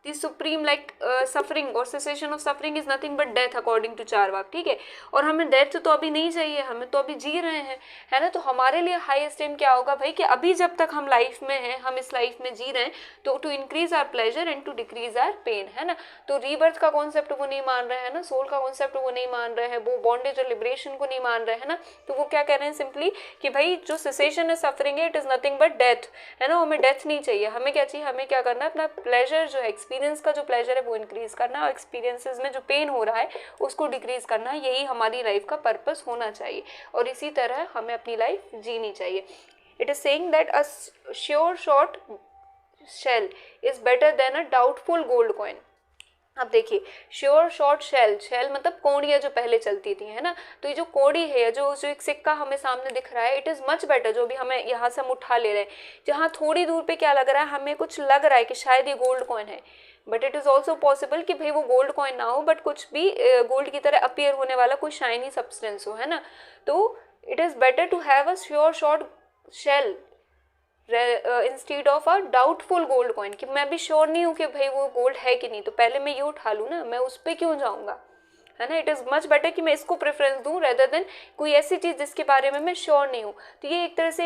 supreme like suffering और cessation of suffering is nothing but death according to Charvaka, ठीक है। और हमें डेथ तो अभी नहीं चाहिए, हमें तो अभी जी रहे हैं, है ना। तो हमारे लिए हाईएस्ट एम क्या होगा भाई, कि अभी जब तक हम लाइफ में हैं, हम इस लाइफ में जी रहे हैं, तो to increase our pleasure and to decrease our pain, है ना। तो रीबर्थ का कॉन्सेप्ट वो नहीं मान रहे हैं ना, सोल का कॉन्सेप्ट वो नहीं मान रहे हैं, वो बॉन्डेज और लिबरेशन को नहीं मान रहे हैं ना। तो वो क्या कह रहे हैं सिंपली कि भाई जो सेसेशन है, सफरिंग है, it is nothing but death, है ना। हमें डेथ नहीं चाहिए, हमें क्या चाहिए, हमें क्या करना है, अपना प्लेजर जो है, एक्सपीरियंस का जो प्लेजर है वो इंक्रीज करना है, और एक्सपीरियंसेस में जो पेन हो रहा है उसको डिक्रीज करना है। यही हमारी लाइफ का पर्पस होना चाहिए और इसी तरह हमें अपनी लाइफ जीनी चाहिए। It is saying that a sure short shell is better than a doubtful gold coin. अब देखिए, श्योर शॉर्ट शेल, शेल मतलब कौड़ियाँ जो पहले चलती थी, है ना। तो ये जो कौड़ी है, जो एक सिक्का हमें सामने दिख रहा है, इट इज़ मच बेटर, जो भी हमें यहाँ से हम उठा ले रहे हैं, जहाँ थोड़ी दूर पे क्या लग रहा है, हमें कुछ लग रहा है कि शायद ये गोल्ड कॉइन है, but it is also possible कि भाई वो गोल्ड कॉइन ना हो, बट कुछ भी गोल्ड की तरह अपीयर होने वाला कोई शाइनी सब्सटेंस हो, है ना। तो it is better to have a sure short shell instead of a doubtful gold coin, कि मैं भी श्योर नहीं हूँ कि भाई वो गोल्ड है कि नहीं, तो पहले मैं ये उठा लूँ ना, मैं उस पर क्यों जाऊँगा, है ना। इट इज़ मच बेटर कि मैं इसको प्रेफरेंस दूँ रेदर देन कोई ऐसी चीज़ जिसके बारे में मैं श्योर नहीं हूँ। तो ये एक तरह से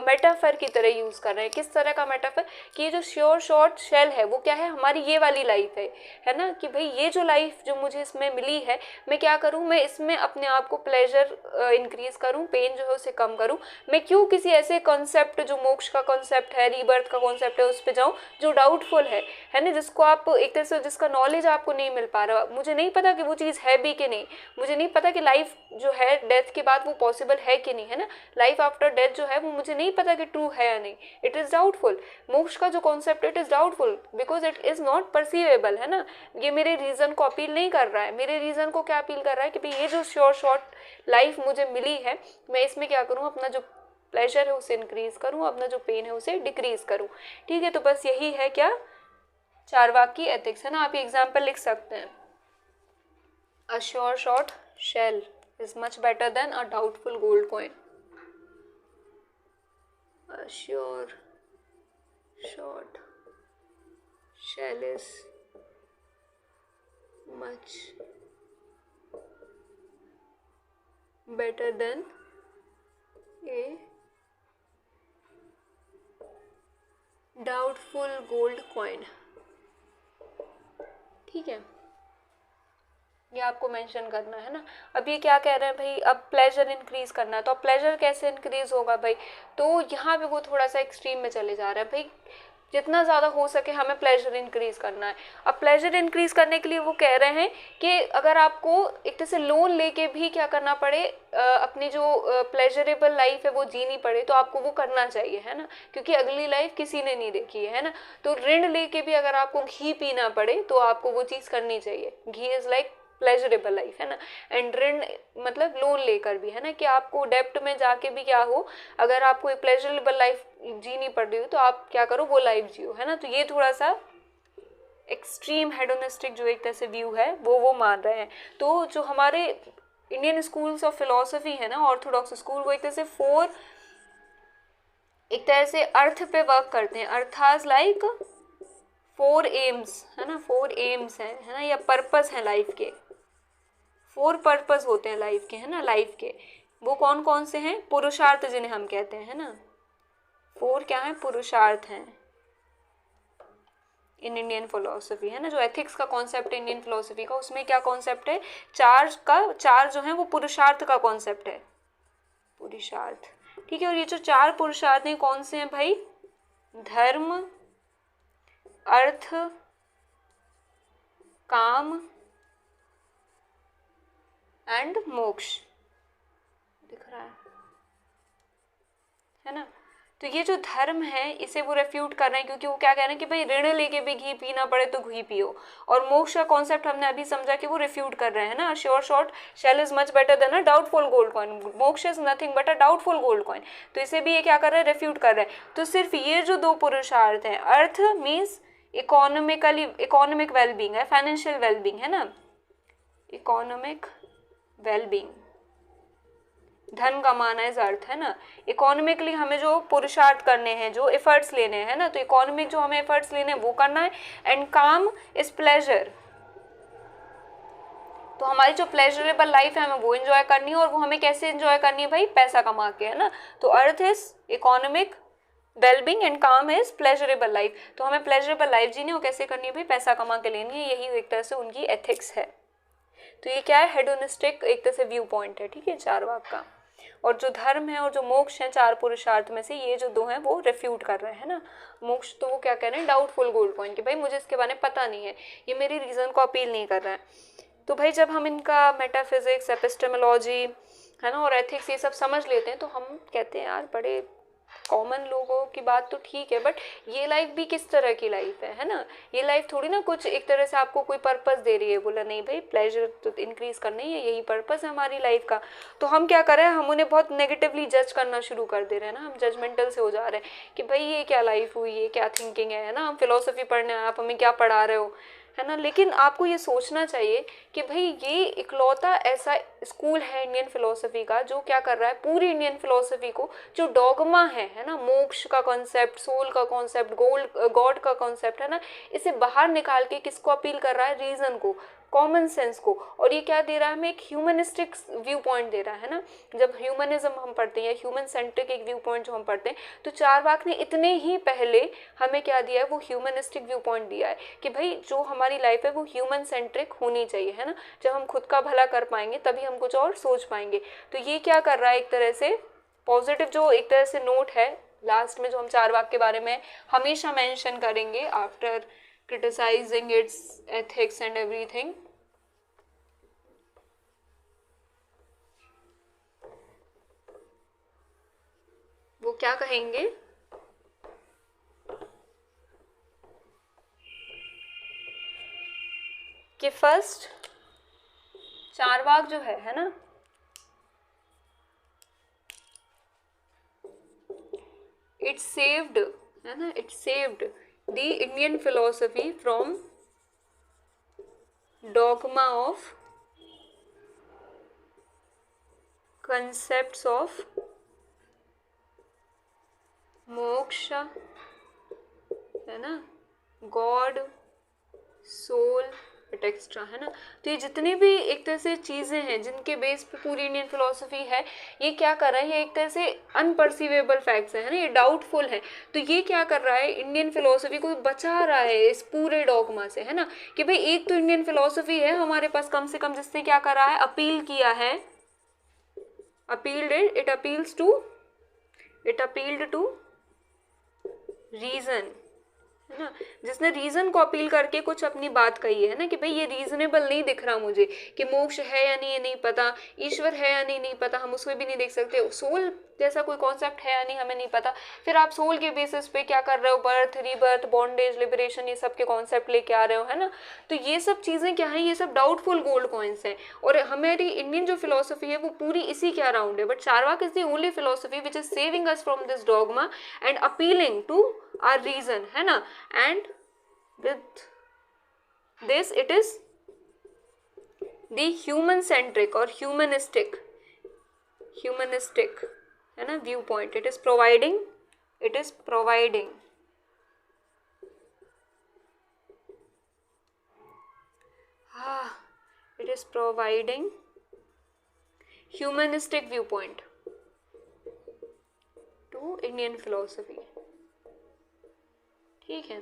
मेटाफर की तरह यूज़ कर रहे हैं। किस तरह का मेटाफर, कि ये जो श्योर शॉर्ट शेल है वो क्या है, हमारी ये वाली लाइफ है ना। कि भाई ये जो लाइफ जो मुझे इसमें मिली है, मैं क्या करूँ, मैं इसमें अपने आप को प्लेजर इंक्रीज करूँ, पेन जो है उसे कम करूँ। मैं क्यों किसी ऐसे कॉन्सेप्ट जो मोक्ष का कॉन्सेप्ट है, रीबर्थ का कॉन्सेप्ट है, उस पर जाऊँ जो डाउटफुल है ना, जिसको आप एक तरह से, जिसका नॉलेज आपको नहीं मिल पा रहा, मुझे नहीं पता कि वो चीज़ है भी कि नहीं, मुझे नहीं पता कि लाइफ जो है डेथ के बाद वो पॉसिबल है कि नहीं, है ना। लाइफ आफ्टर डेथ जो है वो मुझे नहीं पता कि ट्रू है या नहीं, इट इज़ डाउटफुल। मोक्ष का जो concept it is doubtful because it is not perceivable, है ना। ये मेरे रीज़न को अपील नहीं कर रहा है, मेरे रीज़न को क्या अपील कर रहा है कि भाई ये जो श्योर शॉर्ट लाइफ मुझे मिली है, मैं इसमें क्या करूँ, अपना जो प्लेजर है उसे इंक्रीज करूँ, अपना जो पेन है उसे डिक्रीज करूँ, ठीक है। तो बस यही है क्या, चारवाक की एथिक्स, है ना। आप एग्जाम्पल लिख सकते हैं, A sure short shell is much better than a doubtful gold coin. A sure short shell is much better than a doubtful gold coin। ठीक है, ये आपको मेंशन करना है ना। अब ये क्या कह रहे हैं भाई, अब प्लेजर इंक्रीज करना है, तो अब प्लेजर कैसे इंक्रीज होगा भाई, तो यहाँ पे वो थोड़ा सा एक्सट्रीम में चले जा रहा है भाई, जितना ज़्यादा हो सके हमें प्लेजर इंक्रीज करना है। अब प्लेजर इंक्रीज करने के लिए वो कह रहे हैं कि अगर आपको एक तरह से लोन लेके भी क्या करना पड़े, अपनी जो प्लेजरेबल लाइफ है वो जीनी पड़े, तो आपको वो करना चाहिए, है ना, क्योंकि अगली लाइफ किसी ने नहीं देखी है ना। तो ऋण लेके भी अगर आपको घी पीना पड़े तो आपको वो चीज़ करनी चाहिए। घी इज़ लाइक प्लेजरेबल लाइफ, है ना। एंड ऋण मतलब लोन लेकर भी, है ना, कि आपको डेप्ट में जाके भी क्या हो, अगर आपको एक प्लेजरेबल लाइफ जीनी पड़ रही हो तो आप क्या करो, वो लाइफ जियो, है ना। तो ये थोड़ा सा एक्सट्रीम हेडोनिस्टिक जो एक तरह से व्यू है वो मान रहे हैं। तो जो हमारे इंडियन स्कूल्स ऑफ फिलोसफी है ना, ऑर्थोडॉक्स स्कूल, वो एक तरह से एक तरह से अर्थ पे वर्क करते हैं। अर्थाज लाइक 4 एम्स, है ना, 4 एम्स है ना, या पर्पस है लाइफ के, 4 पर्पस होते हैं लाइफ के, है ना, लाइफ के। वो कौन कौन से हैं, पुरुषार्थ जिन्हें हम कहते हैं, है ना। 4 क्या है, पुरुषार्थ हैं इन इंडियन फिलोसफी, है ना। जो एथिक्स का कॉन्सेप्ट है इंडियन फिलोसफी का, उसमें क्या कॉन्सेप्ट है, 4 जो है वो पुरुषार्थ का कॉन्सेप्ट है, पुरुषार्थ। ठीक है, और ये जो 4 पुरुषार्थ हैं कौन से हैं भाई, धर्म, अर्थ, काम एंड मोक्ष, दिख रहा है ना। तो ये जो धर्म है इसे वो रेफ्यूट कर रहे हैं, क्योंकि वो क्या कह रहे हैं कि भाई ऋण लेके भी घी पीना पड़े तो घी पियो। और मोक्ष का कॉन्सेप्ट हमने अभी समझा कि वो रेफ्यूट कर रहे हैं ना, sure short shell is much better than a doubtful gold coin, moksha is nothing but a doubtful gold coin. तो इसे भी ये क्या कर रहे हैं, रेफ्यूट कर रहे हैं। तो सिर्फ ये जो 2 पुरुषार्थ हैं, अर्थ मीन्स इकोनॉमिक वेलबींग है, फाइनेंशियल वेलबींग, है ना, इकोनॉमिक वेलबींग, धन कमाना इज अर्थ, है ना। इकोनॉमिकली हमें जो पुरुषार्थ करने हैं, जो एफर्ट्स लेने हैं ना, तो इकोनॉमिक जो हमें एफर्ट्स लेने हैं वो करना है। एंड काम इज प्लेजर, तो हमारी जो प्लेजरेबल लाइफ है हमें वो एंजॉय करनी है, और वो हमें कैसे एंजॉय करनी है भाई, पैसा कमा के, है ना। तो earth is economic wellbeing and काम इज प्लेजरेबल लाइफ। तो हमें प्लेजरेबल लाइफ जीनी है, वो कैसे करनी है भाई, पैसा कमा के लेनी है। यही एक तरह से उनकी एथिक्स है। तो ये क्या है, हेडोनिस्टिक एक तरह से व्यू पॉइंट है, ठीक है, चारवाक का। और जो धर्म है और जो मोक्ष है, 4 पुरुषार्थ में से ये जो 2 हैं वो रेफ्यूट कर रहे हैं ना। मोक्ष तो वो क्या कह रहे हैं, डाउटफुल गोल्ड कॉइन, कि भाई मुझे इसके बारे में पता नहीं है, ये मेरी रीज़न को अपील नहीं कर रहा है। तो भाई जब हम इनका मेटाफिजिक्स, एपिस्टेमोलॉजी, है ना, और एथिक्स ये सब समझ लेते हैं तो हम कहते हैं यार बड़े कॉमन लोगों की बात तो ठीक है, बट ये लाइफ भी किस तरह की लाइफ है ना। ये लाइफ थोड़ी ना कुछ एक तरह से आपको कोई पर्पस दे रही है, बोला नहीं भाई प्लेजर तो इंक्रीज करना ही है, यही पर्पस है हमारी लाइफ का। तो हम क्या कर रहे हैं, हम उन्हें बहुत नेगेटिवली जज करना शुरू कर दे रहे हैं ना, हम जजमेंटल से हो जा रहे हैं कि भाई ये क्या लाइफ हुई, ये क्या थिंकिंग है ना, हम फिलोसफी पढ़ने आप हमें क्या पढ़ा रहे हो, है ना। लेकिन आपको ये सोचना चाहिए कि भाई ये इकलौता ऐसा स्कूल है इंडियन फिलोसफी का जो क्या कर रहा है, पूरी इंडियन फिलोसफी को जो डॉगमा है ना, मोक्ष का कॉन्सेप्ट, सोल का कॉन्सेप्ट, गॉड का कॉन्सेप्ट, है ना, इसे बाहर निकाल के किसको अपील कर रहा है, रीजन को, कॉमन सेंस को। और ये क्या दे रहा है हमें, एक ह्यूमनिस्टिक व्यू पॉइंट दे रहा है ना। जब ह्यूमनिज्म हम पढ़ते हैं या ह्यूमन सेंट्रिक एक व्यू पॉइंट जो हम पढ़ते हैं, तो चारवाक ने इतने ही पहले हमें क्या दिया है, वो ह्यूमनिस्टिक व्यू पॉइंट दिया है कि भाई जो हमारी लाइफ है वो ह्यूमन सेंट्रिक होनी चाहिए, है ना। जब हम खुद का भला कर पाएंगे तभी हम कुछ और सोच पाएंगे। तो ये क्या कर रहा है, एक तरह से पॉजिटिव जो एक तरह से नोट है लास्ट में, जो हम चारवाक के बारे में हमेशा मेंशन करेंगे after criticizing its ethics and everything, वो क्या कहेंगे कि फर्स्ट चारवाक जो है ना, इट सेव्ड, है ना, it saved the Indian philosophy from dogma of concepts of moksha है ना, गॉड, सोल, एक्स्ट्रा, है ना। तो ये जितनी भी एक तरह से चीज़ें हैं जिनके बेस पे पूरी इंडियन फिलोसफी है, ये क्या कर रहा है, ये एक तरह से अनपर्सीवेबल फैक्ट्स है ना, ये डाउटफुल है। तो ये क्या कर रहा है, इंडियन फिलोसफी को बचा रहा है इस पूरे डॉगमा से, है ना, कि भाई एक तो इंडियन फिलोसफी है हमारे पास कम से कम, जिससे क्या कर रहा है, अपील किया है, इट अपील्ड टू रीजन, है ना, जिसने रीजन को अपील करके कुछ अपनी बात कही है ना, कि भाई ये रीजनेबल नहीं दिख रहा मुझे, कि मोक्ष है या नहीं ये नहीं पता, ईश्वर है या नहीं पता, हम उसको भी नहीं देख सकते, सोल जैसा कोई कॉन्सेप्ट है या नहीं हमें नहीं पता, फिर आप सोल के बेसिस पे क्या कर रहे हो, बर्थ, रीबर्थ, बॉन्डेज, लिबरेशन, ये सब के कॉन्सेप्ट लेके आ रहे हो, है ना। तो ये सब चीज़ें क्या है, ये सब डाउटफुल गोल्ड कॉइन्स हैं, और हमारी इंडियन जो फिलोसफी है वो पूरी इसी के अराउंड है। But Charvaka is the only philosophy which is saving us from this dogma and appealing to our reason, है ना, and with this it is the human centric or humanistic है ना viewpoint, it is providing it is providing humanistic viewpoint to Indian philosophy। ठीक है,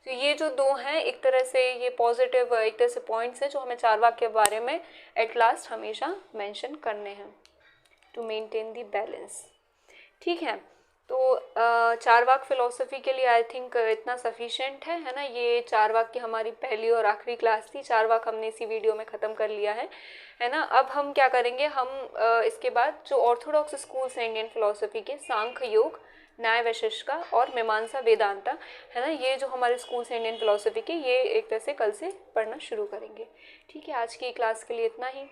तो ये जो दो हैं एक तरह से ये पॉजिटिव एक तरह से पॉइंट्स हैं जो हमें चारवाक के बारे में एट लास्ट हमेशा मेंशन करने हैं टू मेंटेन दी बैलेंस। ठीक है, तो चारवाक फिलोसफी के लिए आई थिंक इतना सफिशिएंट है ना। ये चारवाक की हमारी पहली और आखिरी क्लास थी, चारवाक हमने इसी वीडियो में ख़त्म कर लिया है ना। अब हम क्या करेंगे, हम इसके बाद जो ऑर्थोडॉक्स स्कूल्स हैं इंडियन फिलोसफी के, सांख्य योग, न्याय वैशेषिक और मीमांसा वेदांता, है ना, ये जो हमारे स्कूल्स हैं इंडियन फिलोसफी के, ये एक तरह से कल से पढ़ना शुरू करेंगे। ठीक है, आज की क्लास के लिए इतना ही।